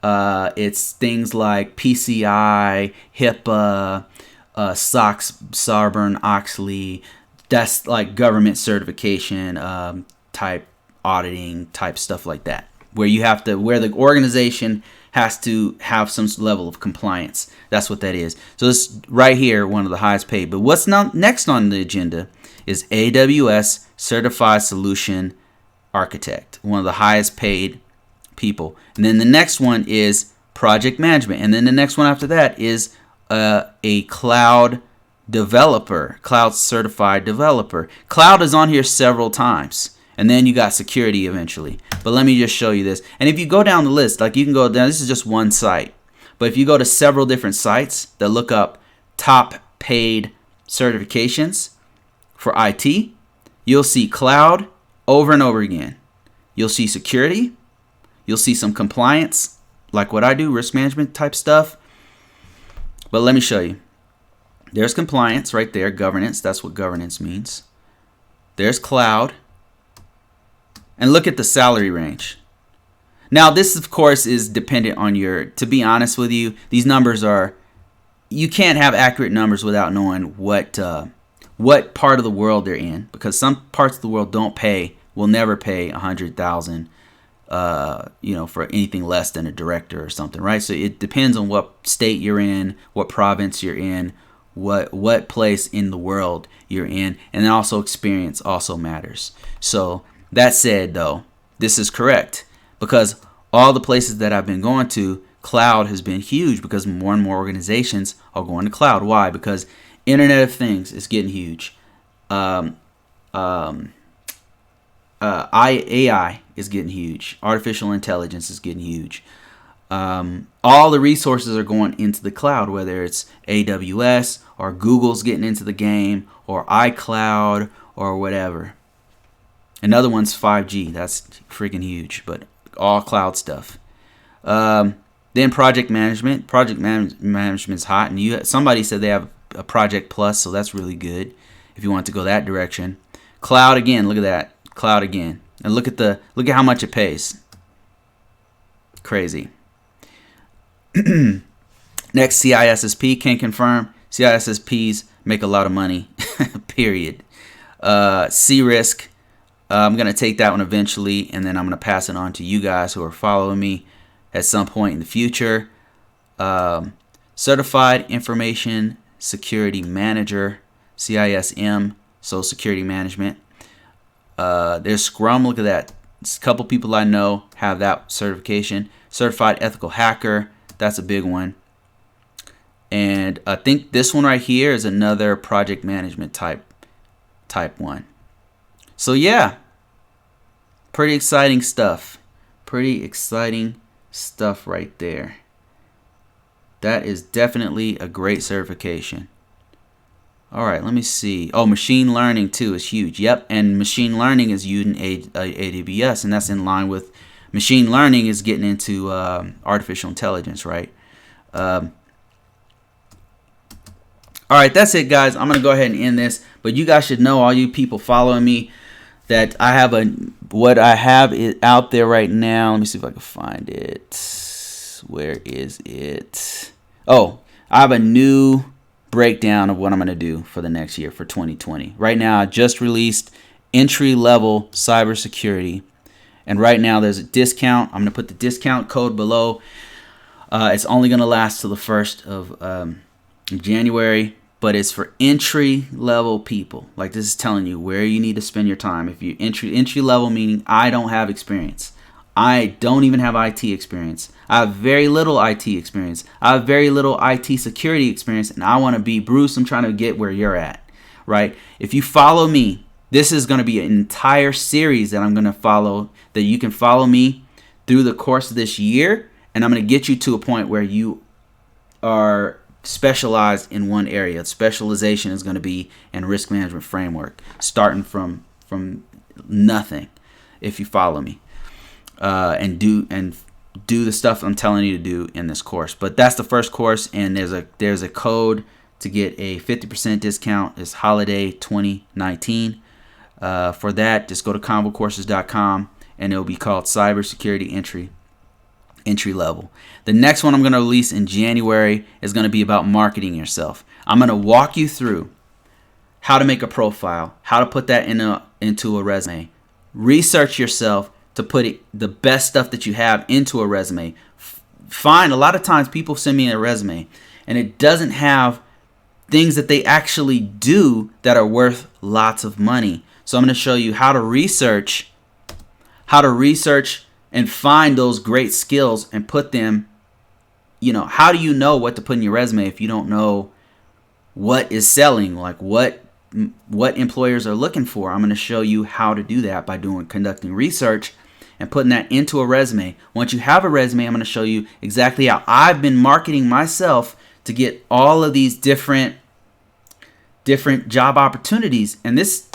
It's things like PCI, HIPAA, SOX, Sarbanes-Oxley. That's like government certification type auditing type stuff like that, where the organization has to have some level of compliance. That's what that is. So this right here, one of the highest paid. But what's next on the agenda is AWS Certified Solution Architect, one of the highest paid people. And then the next one is project management. And then the next one after that is a cloud developer, cloud certified developer. Cloud is on here several times. And then you got security eventually. But let me just show you this. And if you go down the list, like you can go down, this is just one site. But if you go to several different sites that look up top paid certifications for IT, you'll see cloud over and over again. You'll see security. You'll see some compliance, like what I do, risk management type stuff. But let me show you. There's compliance right there, governance. That's what governance means. There's cloud. And look at the salary range. Now, this, of course, is dependent on your, to be honest with you, these numbers are, you can't have accurate numbers without knowing what part of the world they're in, because some parts of the world will never pay 100,000, for anything less than a director or something, right? So it depends on what state you're in, what province you're in, what place in the world you're in, and then also experience also matters. So that said, though, this is correct, because all the places that I've been going to, cloud has been huge because more and more organizations are going to cloud. Why? Because Internet of Things is getting huge. AI is getting huge. Artificial intelligence is getting huge. All the resources are going into the cloud, whether it's AWS or Google's getting into the game or iCloud or whatever. Another one's 5G. That's freaking huge, but all cloud stuff. Then project management. Project management's hot, and somebody said they have a Project Plus, so that's really good if you want to go that direction. Cloud again. Look at that. Cloud again, and look at how much it pays. Crazy. Next, CISSP can confirm. CISSPs make a lot of money. Period. C-Risk. I'm going to take that one eventually, and then I'm going to pass it on to you guys who are following me at some point in the future. Certified Information Security Manager, CISM, so security management. There's Scrum. Look at that. A couple people I know have that certification. Certified Ethical Hacker. That's a big one. And I think this one right here is another project management type one. So yeah, pretty exciting stuff. Pretty exciting stuff right there. That is definitely a great certification. All right, let me see. Oh, machine learning too is huge. Yep, and machine learning is using AWS, and that's in line with machine learning is getting into artificial intelligence, right? All right, that's it, guys. I'm gonna go ahead and end this, but you guys should know, all you people following me, that I have what I have is out there right now. Let me see if I can find it. Where is it? Oh, I have a new breakdown of what I'm going to do for the next year, for 2020. Right now, I just released entry-level cybersecurity, and right now there's a discount. I'm going to put the discount code below. It's only going to last till the 1st of January, but it's for entry-level people. Like, this is telling you where you need to spend your time. If you entry-level, meaning I don't have experience. I don't even have IT experience. I have very little IT experience. I have very little IT security experience, and I want to be Bruce. I'm trying to get where you're at, right? If you follow me, this is going to be an entire series that I'm going to follow, that you can follow me through the course of this year, and I'm going to get you to a point where you are specialized in one area. Specialization is going to be in risk management framework, starting from nothing, if you follow me. And do the stuff I'm telling you to do in this course. But that's the first course, and there's a code to get a 50% discount. It's holiday 2019. For that, just go to ConvoCourses.com, and it'll be called CyberSecurity Entry Level. The next one I'm going to release in January is going to be about marketing yourself. I'm going to walk you through how to make a profile, how to put that into a resume, research yourself to put the best stuff that you have into a resume. Find, a lot of times people send me a resume and it doesn't have things that they actually do that are worth lots of money. So I'm going to show you how to research and find those great skills and put them, how do you know what to put in your resume if you don't know what is selling, like what employers are looking for? I'm going to show you how to do that by conducting research and putting that into a resume. Once you have a resume, I'm going to show you exactly how I've been marketing myself to get all of these different job opportunities. And this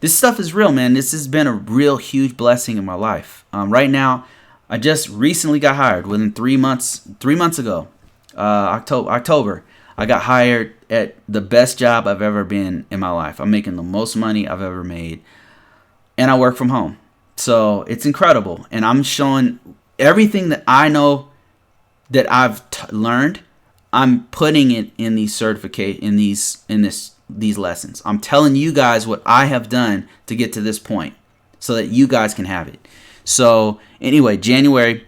stuff is real, man. This has been a real huge blessing in my life. Right now, I just recently got hired within 3 months. 3 months ago, October, I got hired at the best job I've ever been in my life. I'm making the most money I've ever made, and I work from home. So it's incredible, and I'm showing everything that I know that I've learned. I'm putting it in these these lessons. I'm telling you guys what I have done to get to this point, so that you guys can have it. So anyway, January,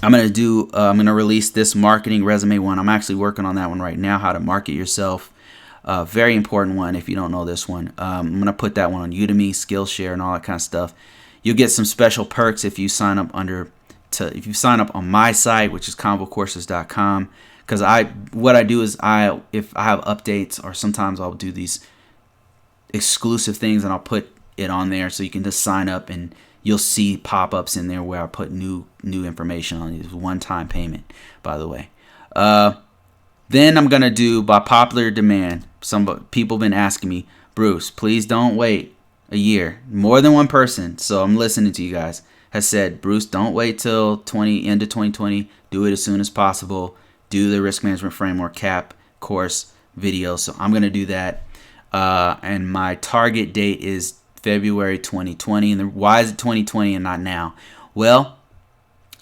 I'm gonna release this marketing resume one. I'm actually working on that one right now. How to market yourself. Very important one. If you don't know this one, I'm gonna put that one on Udemy, Skillshare, and all that kind of stuff. You'll get some special perks if you sign up on my site, which is ConvoCourses.com. Because what I do is if I have updates, or sometimes I'll do these exclusive things and I'll put it on there, so you can just sign up and you'll see pop-ups in there where I put new information on. It's one-time payment, by the way. Then I'm gonna do, by popular demand, some people have been asking me, Bruce, please don't wait a year. More than one person, so I'm listening to you guys, has said, Bruce, don't wait till end of 2020. Do it as soon as possible. Do the risk management framework CAP course video. So I'm going to do that. And my target date is February 2020. And why is it 2020 and not now? Well,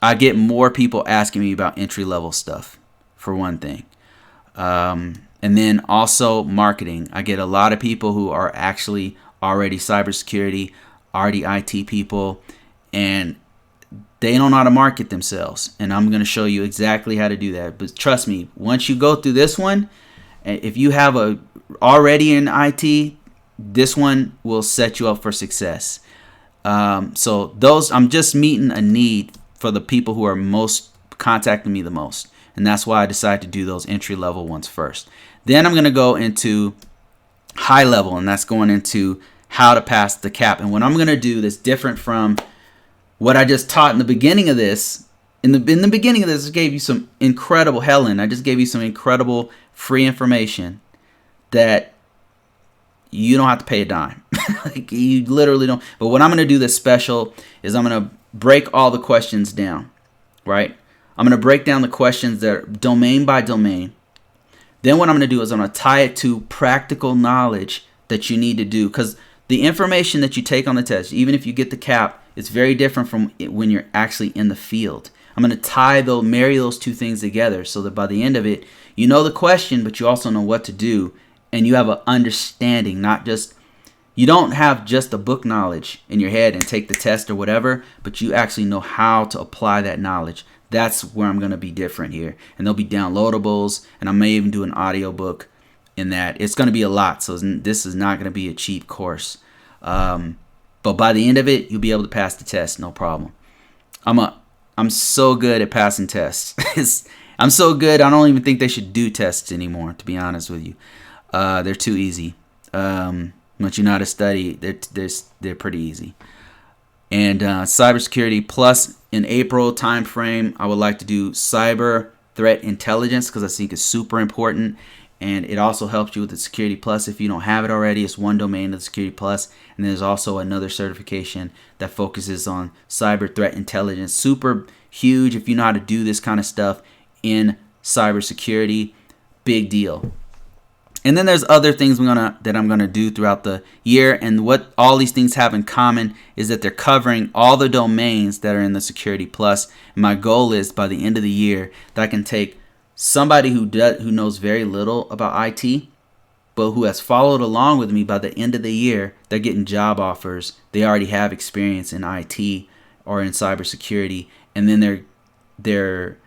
I get more people asking me about entry-level stuff, for one thing. And then also marketing. I get a lot of people who are actually already cybersecurity, already IT people, and they don't know how to market themselves. And I'm going to show you exactly how to do that. But trust me, once you go through this one, if you have already in IT, this one will set you up for success. So I'm just meeting a need for the people who are most contacting me the most. And that's why I decided to do those entry-level ones first. Then I'm going to go into high level, and that's going into how to pass the CAP. And what I'm going to do that's different from what I just taught in the beginning of this. In the beginning of this, I gave you some incredible, Helen, I just gave you some incredible free information that you don't have to pay a dime. Like, you literally don't. But what I'm going to do that's special is I'm going to break all the questions down, right? I'm going to break down the questions that are domain by domain. Then what I'm going to do is I'm going to tie it to practical knowledge that you need to do. Because the information that you take on the test, even if you get the CAP, it's very different from when you're actually in the field. I'm going to marry those two things together so that by the end of it, you know the question, but you also know what to do. And you have an understanding, you don't have just the book knowledge in your head and take the test or whatever, but you actually know how to apply that knowledge. That's where I'm going to be different here. And there'll be downloadables, and I may even do an audio book in that. It's going to be a lot, so this is not going to be a cheap course. But by the end of it, you'll be able to pass the test, no problem. I'm so good at passing tests. I'm so good, I don't even think they should do tests anymore, to be honest with you. They're too easy. Once you know how to study, they're pretty easy. And cybersecurity plus in April timeframe, I would like to do cyber threat intelligence because I think it's super important. And it also helps you with the Security Plus. If you don't have it already, it's one domain of the Security Plus. And there's also another certification that focuses on cyber threat intelligence. Super huge if you know how to do this kind of stuff in cybersecurity. Big deal. And then there's other things that I'm gonna do throughout the year. And what all these things have in common is that they're covering all the domains that are in the Security Plus. And my goal is by the end of the year that I can take somebody who knows very little about IT, but who has followed along with me. By the end of the year, they're getting job offers. They already have experience in IT or in cybersecurity, and then they're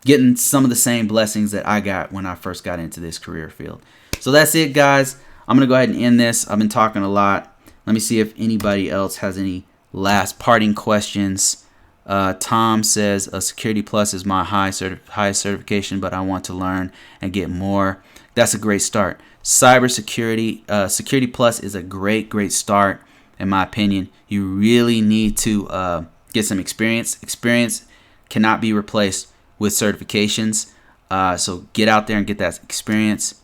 getting some of the same blessings that I got when I first got into this career field. So that's it, guys. I'm gonna go ahead and end this. I've been talking a lot. Let me see if anybody else has any last parting questions Tom says, Security Plus is my highest certification, but I want to learn and get more. That's a great start. Cybersecurity, Security Plus is a great start, in my opinion. You really need to get some experience. Experience cannot be replaced with certifications. So get out there and get that experience.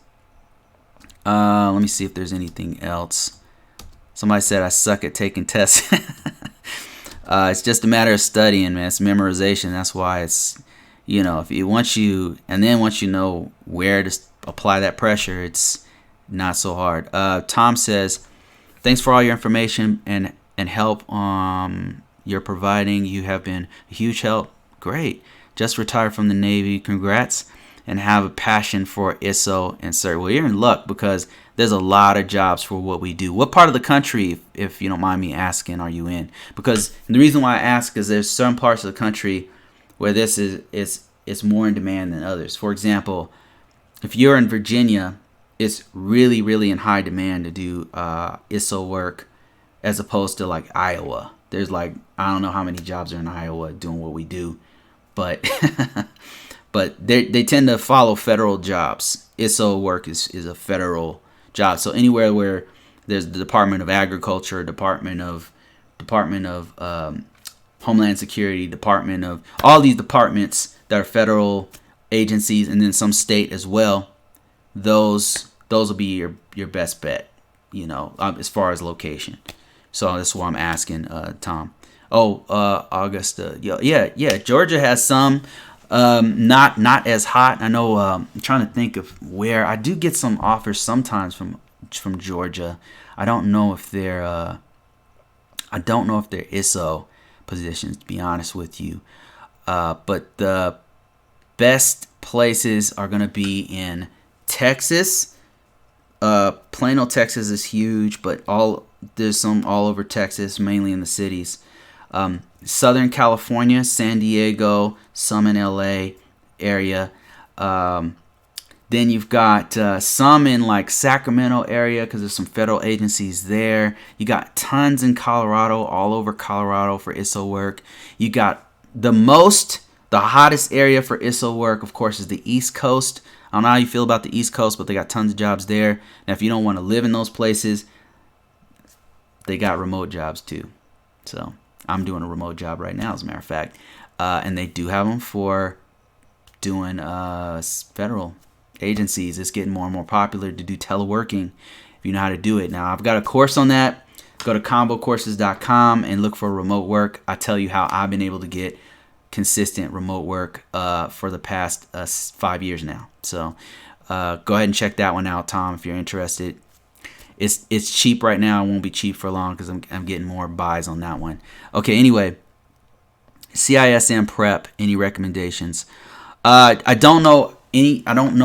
Let me see if there's anything else. Somebody said I suck at taking tests. It's just a matter of studying, man. It's memorization. That's why it's, once you know where to apply that pressure, it's not so hard. Tom says, thanks for all your information and help you're providing. You have been a huge help. Great. Just retired from the Navy. Congrats. And have a passion for ISO and CERT. Well, you're in luck because there's a lot of jobs for what we do. What part of the country, if you don't mind me asking, are you in? Because the reason why I ask is there's some parts of the country where this is more in demand than others. For example, if you're in Virginia, it's really in high demand to do ISO work as opposed to like Iowa. There's I don't know how many jobs are in Iowa doing what we do, but but they tend to follow federal jobs. ISO work is a federal job. So anywhere where there's the Department of Agriculture, Department of Homeland Security, Department of all these departments that are federal agencies, and then some state as well. Those will be your best bet, as far as location. So that's why I'm asking, Tom. Augusta, yeah. Georgia has some. Not as hot. I know. I'm trying to think of where I do get some offers sometimes from Georgia. I don't know if they're ISO positions, to be honest with you. But the best places are going to be in Texas. Plano, Texas is huge, but there's some all over Texas, mainly in the cities. Southern California, San Diego, some in LA area. Then you've got some in Sacramento area because there's some federal agencies there. You got tons in Colorado, all over Colorado for ISO work. You got the hottest area for ISO work, of course, is the East Coast. I don't know how you feel about the East Coast, but they got tons of jobs there. Now, if you don't want to live in those places, they got remote jobs too. So I'm doing a remote job right now, as a matter of fact. And they do have them for doing federal agencies. It's getting more and more popular to do teleworking if you know how to do it. Now, I've got a course on that. Go to ConvoCourses.com and look for remote work. I tell you how I've been able to get consistent remote work for the past 5 years now. So go ahead and check that one out, Tom, if you're interested. It's cheap right now. It won't be cheap for long because I'm getting more buys on that one. Okay, anyway, CISM prep. Any recommendations? I don't know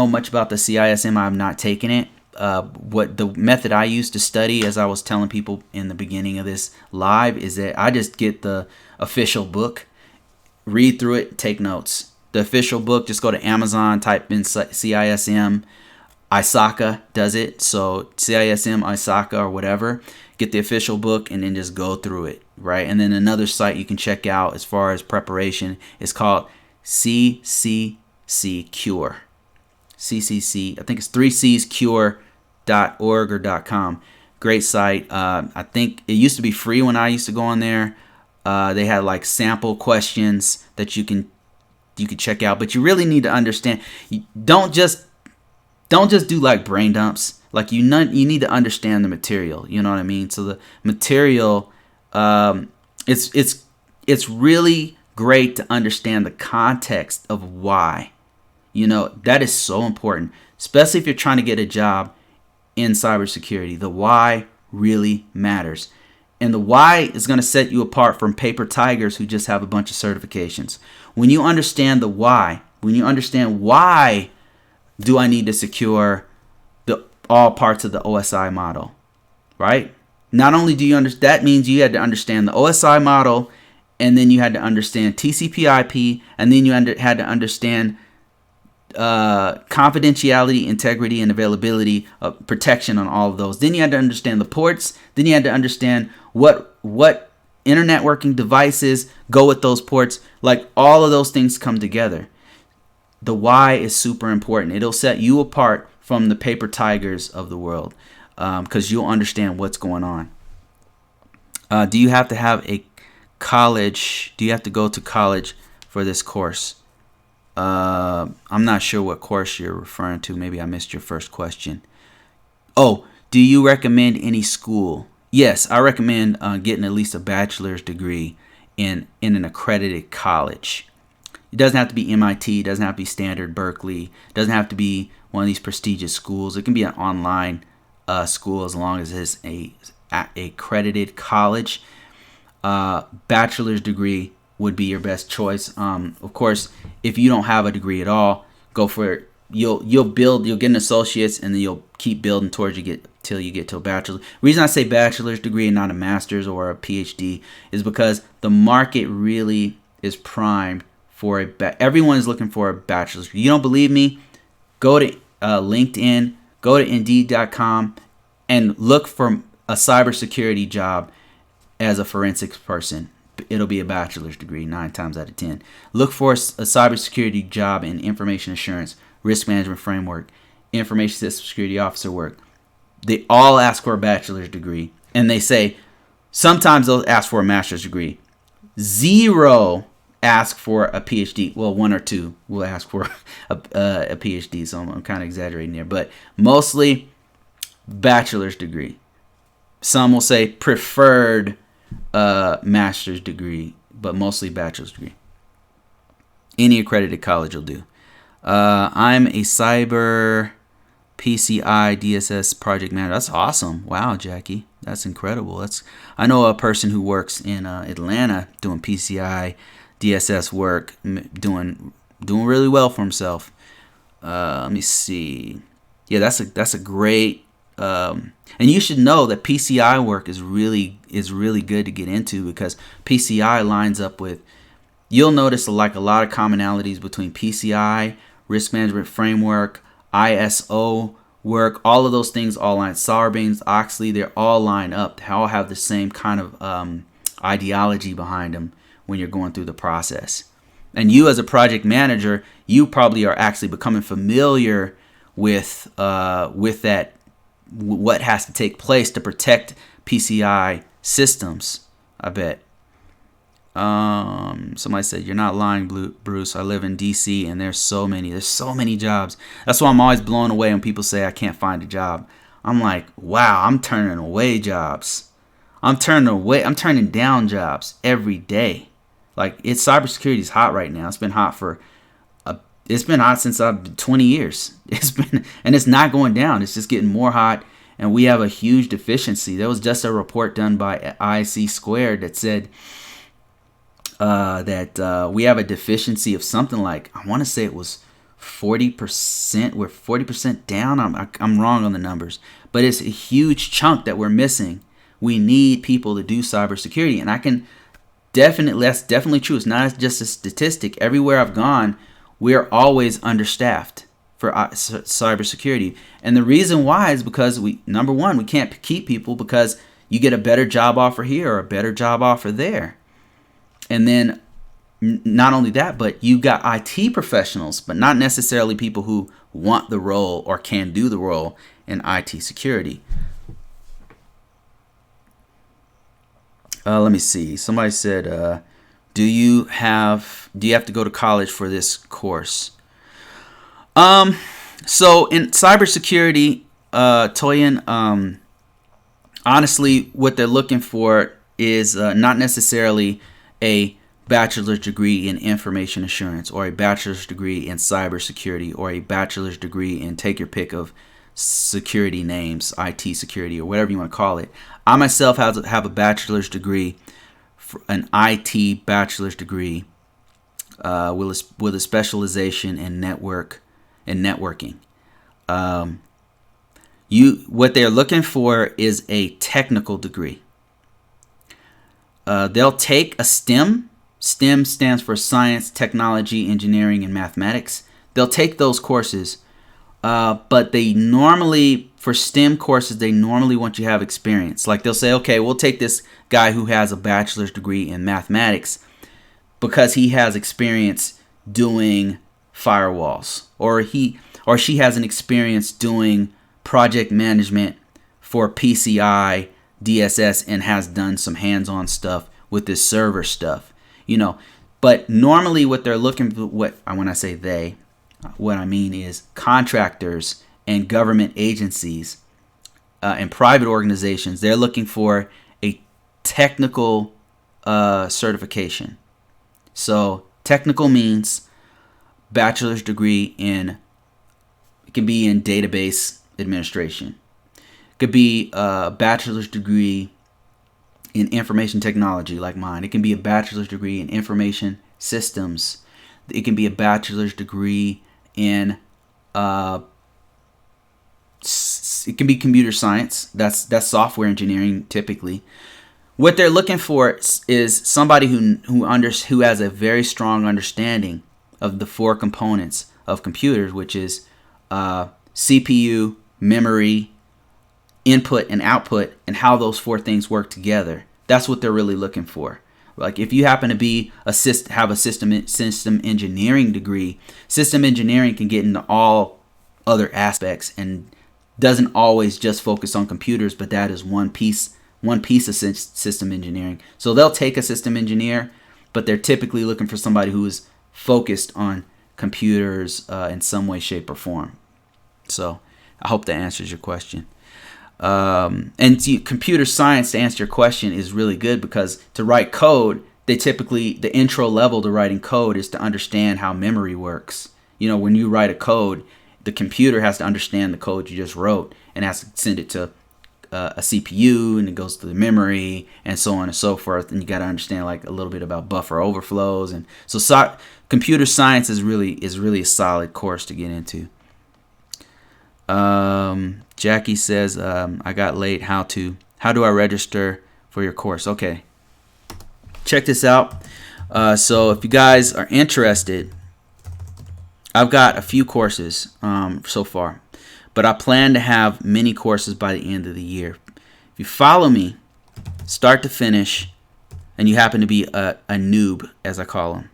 much about the CISM. I've not taken it. What the method I used to study, as I was telling people in the beginning of this live, is that I just get the official book, read through it, take notes. The official book, just go to Amazon, type in CISM. ISACA does it, so CISM, ISACA, or whatever. Get the official book and then just go through it, right? And then another site you can check out as far as preparation is called CCC Cure. CCC, I think it's 3cscure.org or .com. Great site. I think it used to be free when I used to go on there. They had sample questions that you can check out, but you really need to understand. Don't just do brain dumps. You need to understand the material. You know what I mean? So the material, it's really great to understand the context of why. That is so important, especially if you're trying to get a job in cybersecurity. The why really matters. And the why is going to set you apart from paper tigers who just have a bunch of certifications. When you understand the why, when you understand why do I need to secure all parts of the OSI model, right? Not only do you understand, that means you had to understand the OSI model, and then you had to understand TCP/IP, and then you had to understand confidentiality, integrity, and availability protection on all of those. Then you had to understand the ports. Then you had to understand what internet working devices go with those ports. Like all of those things come together. The why is super important. It'll set you apart from the paper tigers of the world, because you'll understand what's going on. Do you have to have a college? Do you have to go to college for this course? I'm not sure what course you're referring to. Maybe I missed your first question. Oh, do you recommend any school? Yes, I recommend getting at least a bachelor's degree in an accredited college. It doesn't have to be MIT. It doesn't have to be Stanford, Berkeley. It doesn't have to be one of these prestigious schools. It can be an online school as long as it's a accredited college. Bachelor's degree would be your best choice. Of course, if you don't have a degree at all, go for it. You'll get an associate's, and then you'll keep building towards till you get to a bachelor's. The reason I say bachelor's degree and not a master's or a PhD is because the market really is primed for everyone is looking for a bachelor's degree. You don't believe me? Go to LinkedIn, go to Indeed.com, and look for a cybersecurity job as a forensics person. It'll be a bachelor's degree 9 times out of 10. Look for a cybersecurity job in information assurance, risk management framework, information system security officer work. They all ask for a bachelor's degree, and they say sometimes they'll ask for a master's degree. 0 ask for a PhD. Well, 1 or 2 will ask for a PhD, so I'm kind of exaggerating there, but mostly bachelor's degree. Some will say preferred master's degree, but mostly bachelor's degree. Any accredited college will do. I'm a cyber PCI DSS project manager. That's awesome. Wow, Jackie, that's incredible. I know a person who works in Atlanta doing PCI DSS work, doing really well for himself. Let me see. Yeah, that's a great. And you should know that PCI work is really good to get into, because PCI lines up with. You'll notice like a lot of commonalities between PCI, risk management framework, ISO work. All of those things all line. Sarbanes-Oxley, they're all lined up. They all have the same kind of ideology behind them when you're going through the process. And you as a project manager, you probably are actually becoming familiar with that. What has to take place to protect PCI systems, I bet. Somebody said, you're not lying, Bruce. I live in DC, and there's so many jobs. That's why I'm always blown away when people say I can't find a job. I'm like, wow, I'm turning away jobs. I'm turning down jobs every day. Like, cybersecurity is hot right now. It's been hot since I've been 20 years. And it's not going down. It's just getting more hot, and we have a huge deficiency. There was just a report done by IC Squared that said that we have a deficiency of something like, I want to say it was 40%. We're 40% down. I'm wrong on the numbers, but it's a huge chunk that we're missing. We need people to do cybersecurity, and that's definitely true. It's not just a statistic. Everywhere I've gone, we're always understaffed for cybersecurity. And the reason why is because number one, we can't keep people because you get a better job offer here or a better job offer there. And then not only that, but you got IT professionals, but not necessarily people who want the role or can do the role in IT security. Let me see. Somebody said, do you have to go to college for this course? So in cybersecurity, Toyin, honestly, what they're looking for is not necessarily a bachelor's degree in information assurance or a bachelor's degree in cybersecurity or a bachelor's degree in take your pick of security names, IT security, or whatever you want to call it. I myself have a bachelor's degree, an IT bachelor's degree, with a specialization in networking. What they're looking for is a technical degree. They'll take a STEM. STEM stands for science, technology, engineering, and mathematics. They'll take those courses, but they normally, for STEM courses, they normally want you to have experience. Like they'll say, okay, we'll take this guy who has a bachelor's degree in mathematics because he has experience doing firewalls, or she has an experience doing project management for PCI DSS and has done some hands-on stuff with this server stuff, But normally what they're looking for, when I say they, what I mean is contractors and government agencies and private organizations, they're looking for a technical certification. So technical means bachelor's degree it can be in database administration. It could be a bachelor's degree in information technology like mine. It can be a bachelor's degree in information systems. It can be a bachelor's degree in it can be computer science. That's software engineering typically. What they're looking for is somebody who has a very strong understanding of the 4 components of computers, which is CPU, memory, input and output, and how those 4 things work together. That's what they're really looking for. Like if you happen to be have a system engineering degree, system engineering can get into all other aspects and doesn't always just focus on computers, but that is one piece of system engineering. So they'll take a system engineer, but they're typically looking for somebody who is focused on computers in some way, shape, or form. So I hope that answers your question. Computer science, to answer your question, is really good because to write code, the intro level to writing code is to understand how memory works. When you write a code, the computer has to understand the code you just wrote and has to send it to a CPU, and it goes to the memory and so on and so forth. And you got to understand like a little bit about buffer overflows. And so computer science is really a solid course to get into. Jackie says, I got late. How do I register for your course? Okay. Check this out. So if you guys are interested, I've got a few courses so far, but I plan to have many courses by the end of the year. If you follow me, start to finish, and you happen to be a noob, as I call them,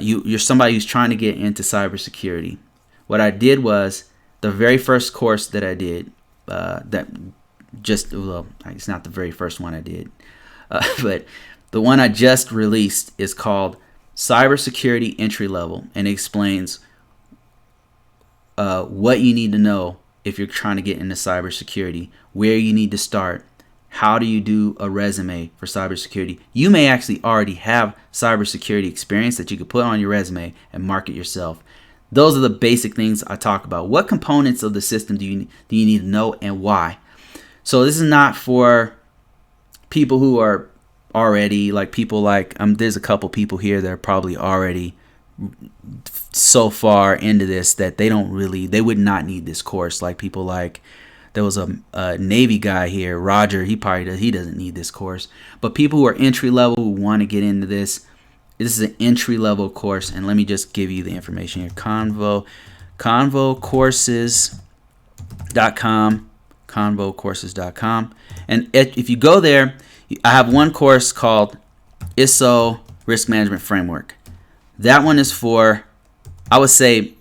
you're somebody who's trying to get into cybersecurity. What I did was, the very first course that I did, it's not the very first one I did, but the one I just released is called CyberSecurity Entry Level, and it explains what you need to know if you're trying to get into cybersecurity, where you need to start, how do you do a resume for cybersecurity. You may actually already have cybersecurity experience that you could put on your resume and market yourself. Those are the basic things I talk about. What components of the system do you need to know, and why? So this is not for people who are already there's a couple people here that are probably already so far into this that they would not need this course. Like people like, there was a Navy guy here, Roger. He doesn't need this course. But people who are entry level, who want to get into this is an entry level course. And let me just give you the information here. ConvoCourses.com. And if you go there, I have one course called ISO Risk Management Framework. That one is for, I would say,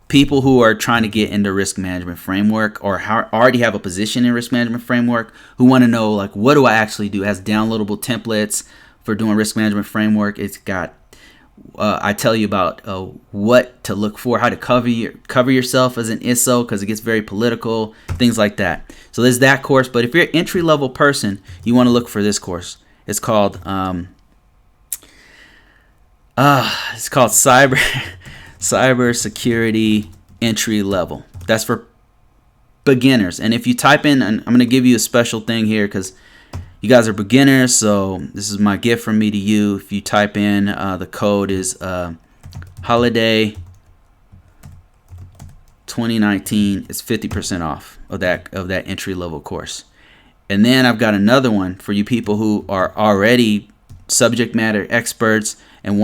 people who are trying to get into risk management framework or already have a position in risk management framework, who want to know, like, what do I actually do? It has downloadable templates for doing risk management framework. It's got, I tell you about what to look for, how to cover yourself as an ISO, because it gets very political, things like that. So there's that course. But if you're an entry level person, you want to look for this course. It's called CyberSecurity Entry Level. That's for beginners. And if you type in, and I'm going to give you a special thing here because you guys are beginners, so this is my gift from me to you. If you type in, the code is holiday 2019. It's 50% off of that entry level course. And then I've got another one for you people who are already subject matter experts and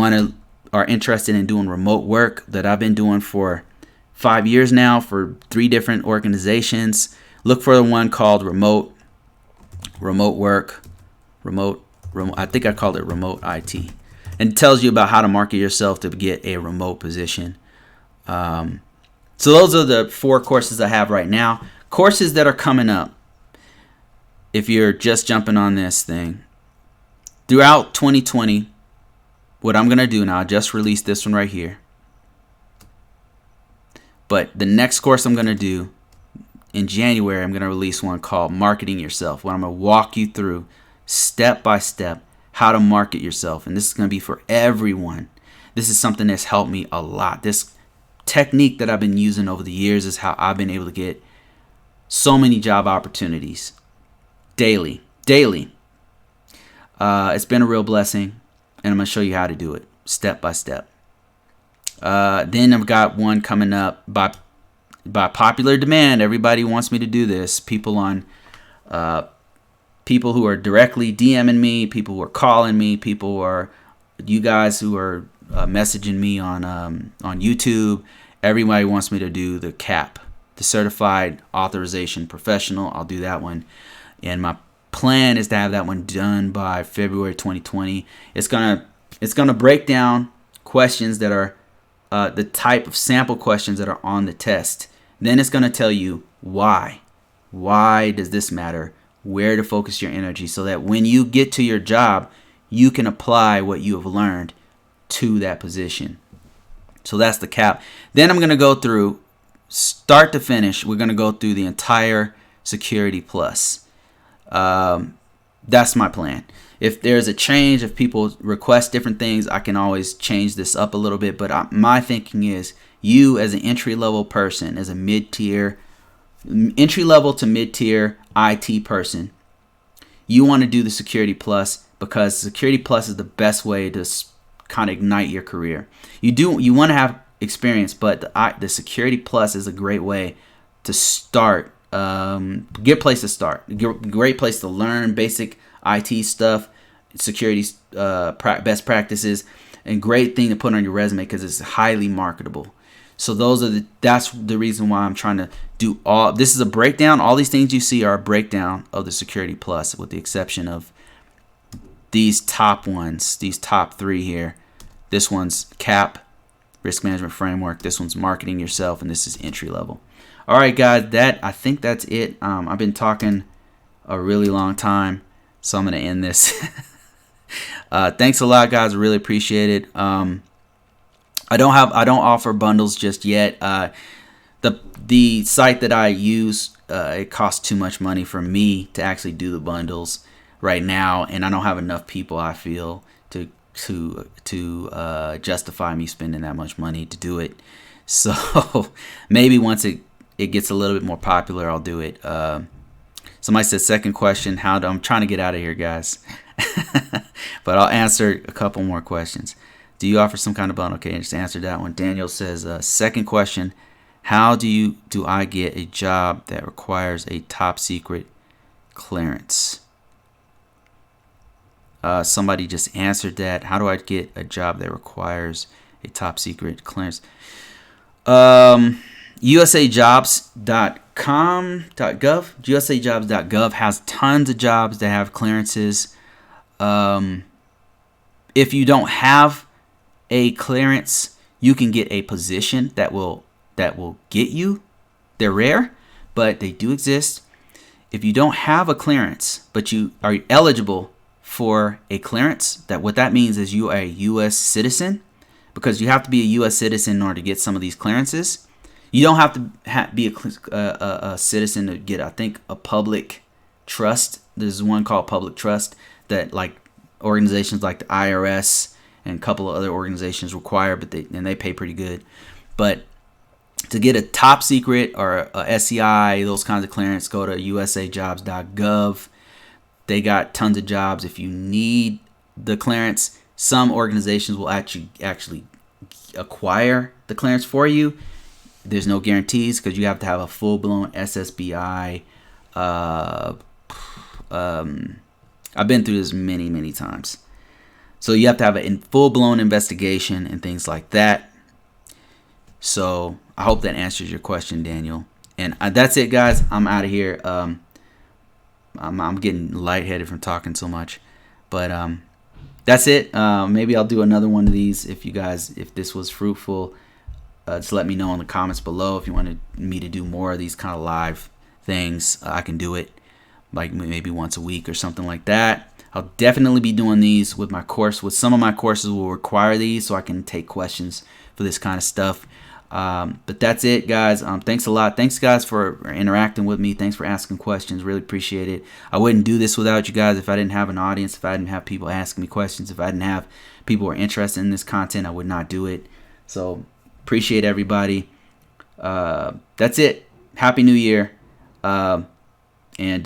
are interested in doing remote work that I've been doing for 5 years now for 3 different organizations. Look for the one called remote work, remote. I think I called it remote IT, and it tells you about how to market yourself to get a remote position. So those are the 4 courses I have right now. Courses that are coming up, if you're just jumping on this thing, throughout 2020, what I'm going to do now, I just released this one right here. But the next course I'm going to do in January, I'm going to release one called Marketing Yourself, where I'm going to walk you through step by step how to market yourself. And this is going to be for everyone. This is something that's helped me a lot. This technique that I've been using over the years is how I've been able to get so many job opportunities daily. It's been a real blessing, and I'm going to show you how to do it step by step. Then I've got one coming up by popular demand. Everybody wants me to do this. People who are directly DMing me, people who are calling me, people who are you guys who are messaging me on YouTube. Everybody wants me to do the CAP, the Certified Authorization Professional. I'll do that one, and my plan is to have that one done by February 2020. It's gonna break down questions that are the type of sample questions that are on the test. Then it's going to tell you why. Why does this matter? Where to focus your energy so that when you get to your job, you can apply what you have learned to that position. So that's the CAP. Then I'm going to go through, start to finish, we're going to go through the entire Security Plus. That's my plan. If there's a change, if people request different things, I can always change this up a little bit. But my thinking is you as an entry-level person, as a entry-level to mid-tier IT person, you want to do the Security Plus because Security Plus is the best way to kind of ignite your career. You want to have experience, but the Security Plus is a great way to start. Great place to start. Great place to learn basic IT stuff, security best practices, and great thing to put on your resume because it's highly marketable. So that's the reason why I'm trying to do all. This is a breakdown. All these things you see are a breakdown of the Security Plus, with the exception of these top ones, these top 3 here. This one's CAP, Risk Management Framework. This one's Marketing Yourself, and this is entry level. All right, guys, I think that's it. I've been talking a really long time, so I'm going to end this. Thanks a lot, guys. I really appreciate it. I don't offer bundles just yet. The site that I use, it costs too much money for me to actually do the bundles right now, and I don't have enough people, I feel, to justify me spending that much money to do it. So maybe once it gets a little bit more popular, I'll do it. Somebody said second question. I'm trying to get out of here, guys. But I'll answer a couple more questions. Do you offer some kind of bundle? Okay, I just answered that one. Daniel says, second question. How do I get a job that requires a top secret clearance? Somebody just answered that. How do I get a job that requires a top secret clearance? usajobs.gov has tons of jobs that have clearances. If you don't have a clearance, you can get a position that will get you. They're rare, but they do exist. If you don't have a clearance, but you are eligible for a clearance, what that means is you are a U.S. citizen, because you have to be a U.S. citizen in order to get some of these clearances. You don't have to be a citizen to get, I think, a public trust. There's one called public trust that like organizations like the IRS and a couple of other organizations require, but they pay pretty good. But to get a top secret or a SCI, those kinds of clearance, go to usajobs.gov. They got tons of jobs. If you need the clearance, some organizations will actually acquire the clearance for you. There's no guarantees because you have to have a full-blown SSBI. I've been through this many times. So you have to have a full-blown investigation and things like that. So I hope that answers your question, Daniel. And that's it, guys. I'm out of here. I'm getting lightheaded from talking so much, but that's it. Maybe I'll do another one of these if this was fruitful. Just let me know in the comments below if you wanted me to do more of these kind of live things. I can do it like maybe once a week or something like that. I'll definitely be doing these with my course. With some of my courses will require these so I can take questions for this kind of stuff. But that's it, guys. Thanks a lot. Thanks, guys, for interacting with me. Thanks for asking questions. Really appreciate it. I wouldn't do this without you guys if I didn't have an audience, if I didn't have people asking me questions, if I didn't have people who are interested in this content, I would not do it. So appreciate everybody. That's it. Happy New Year. And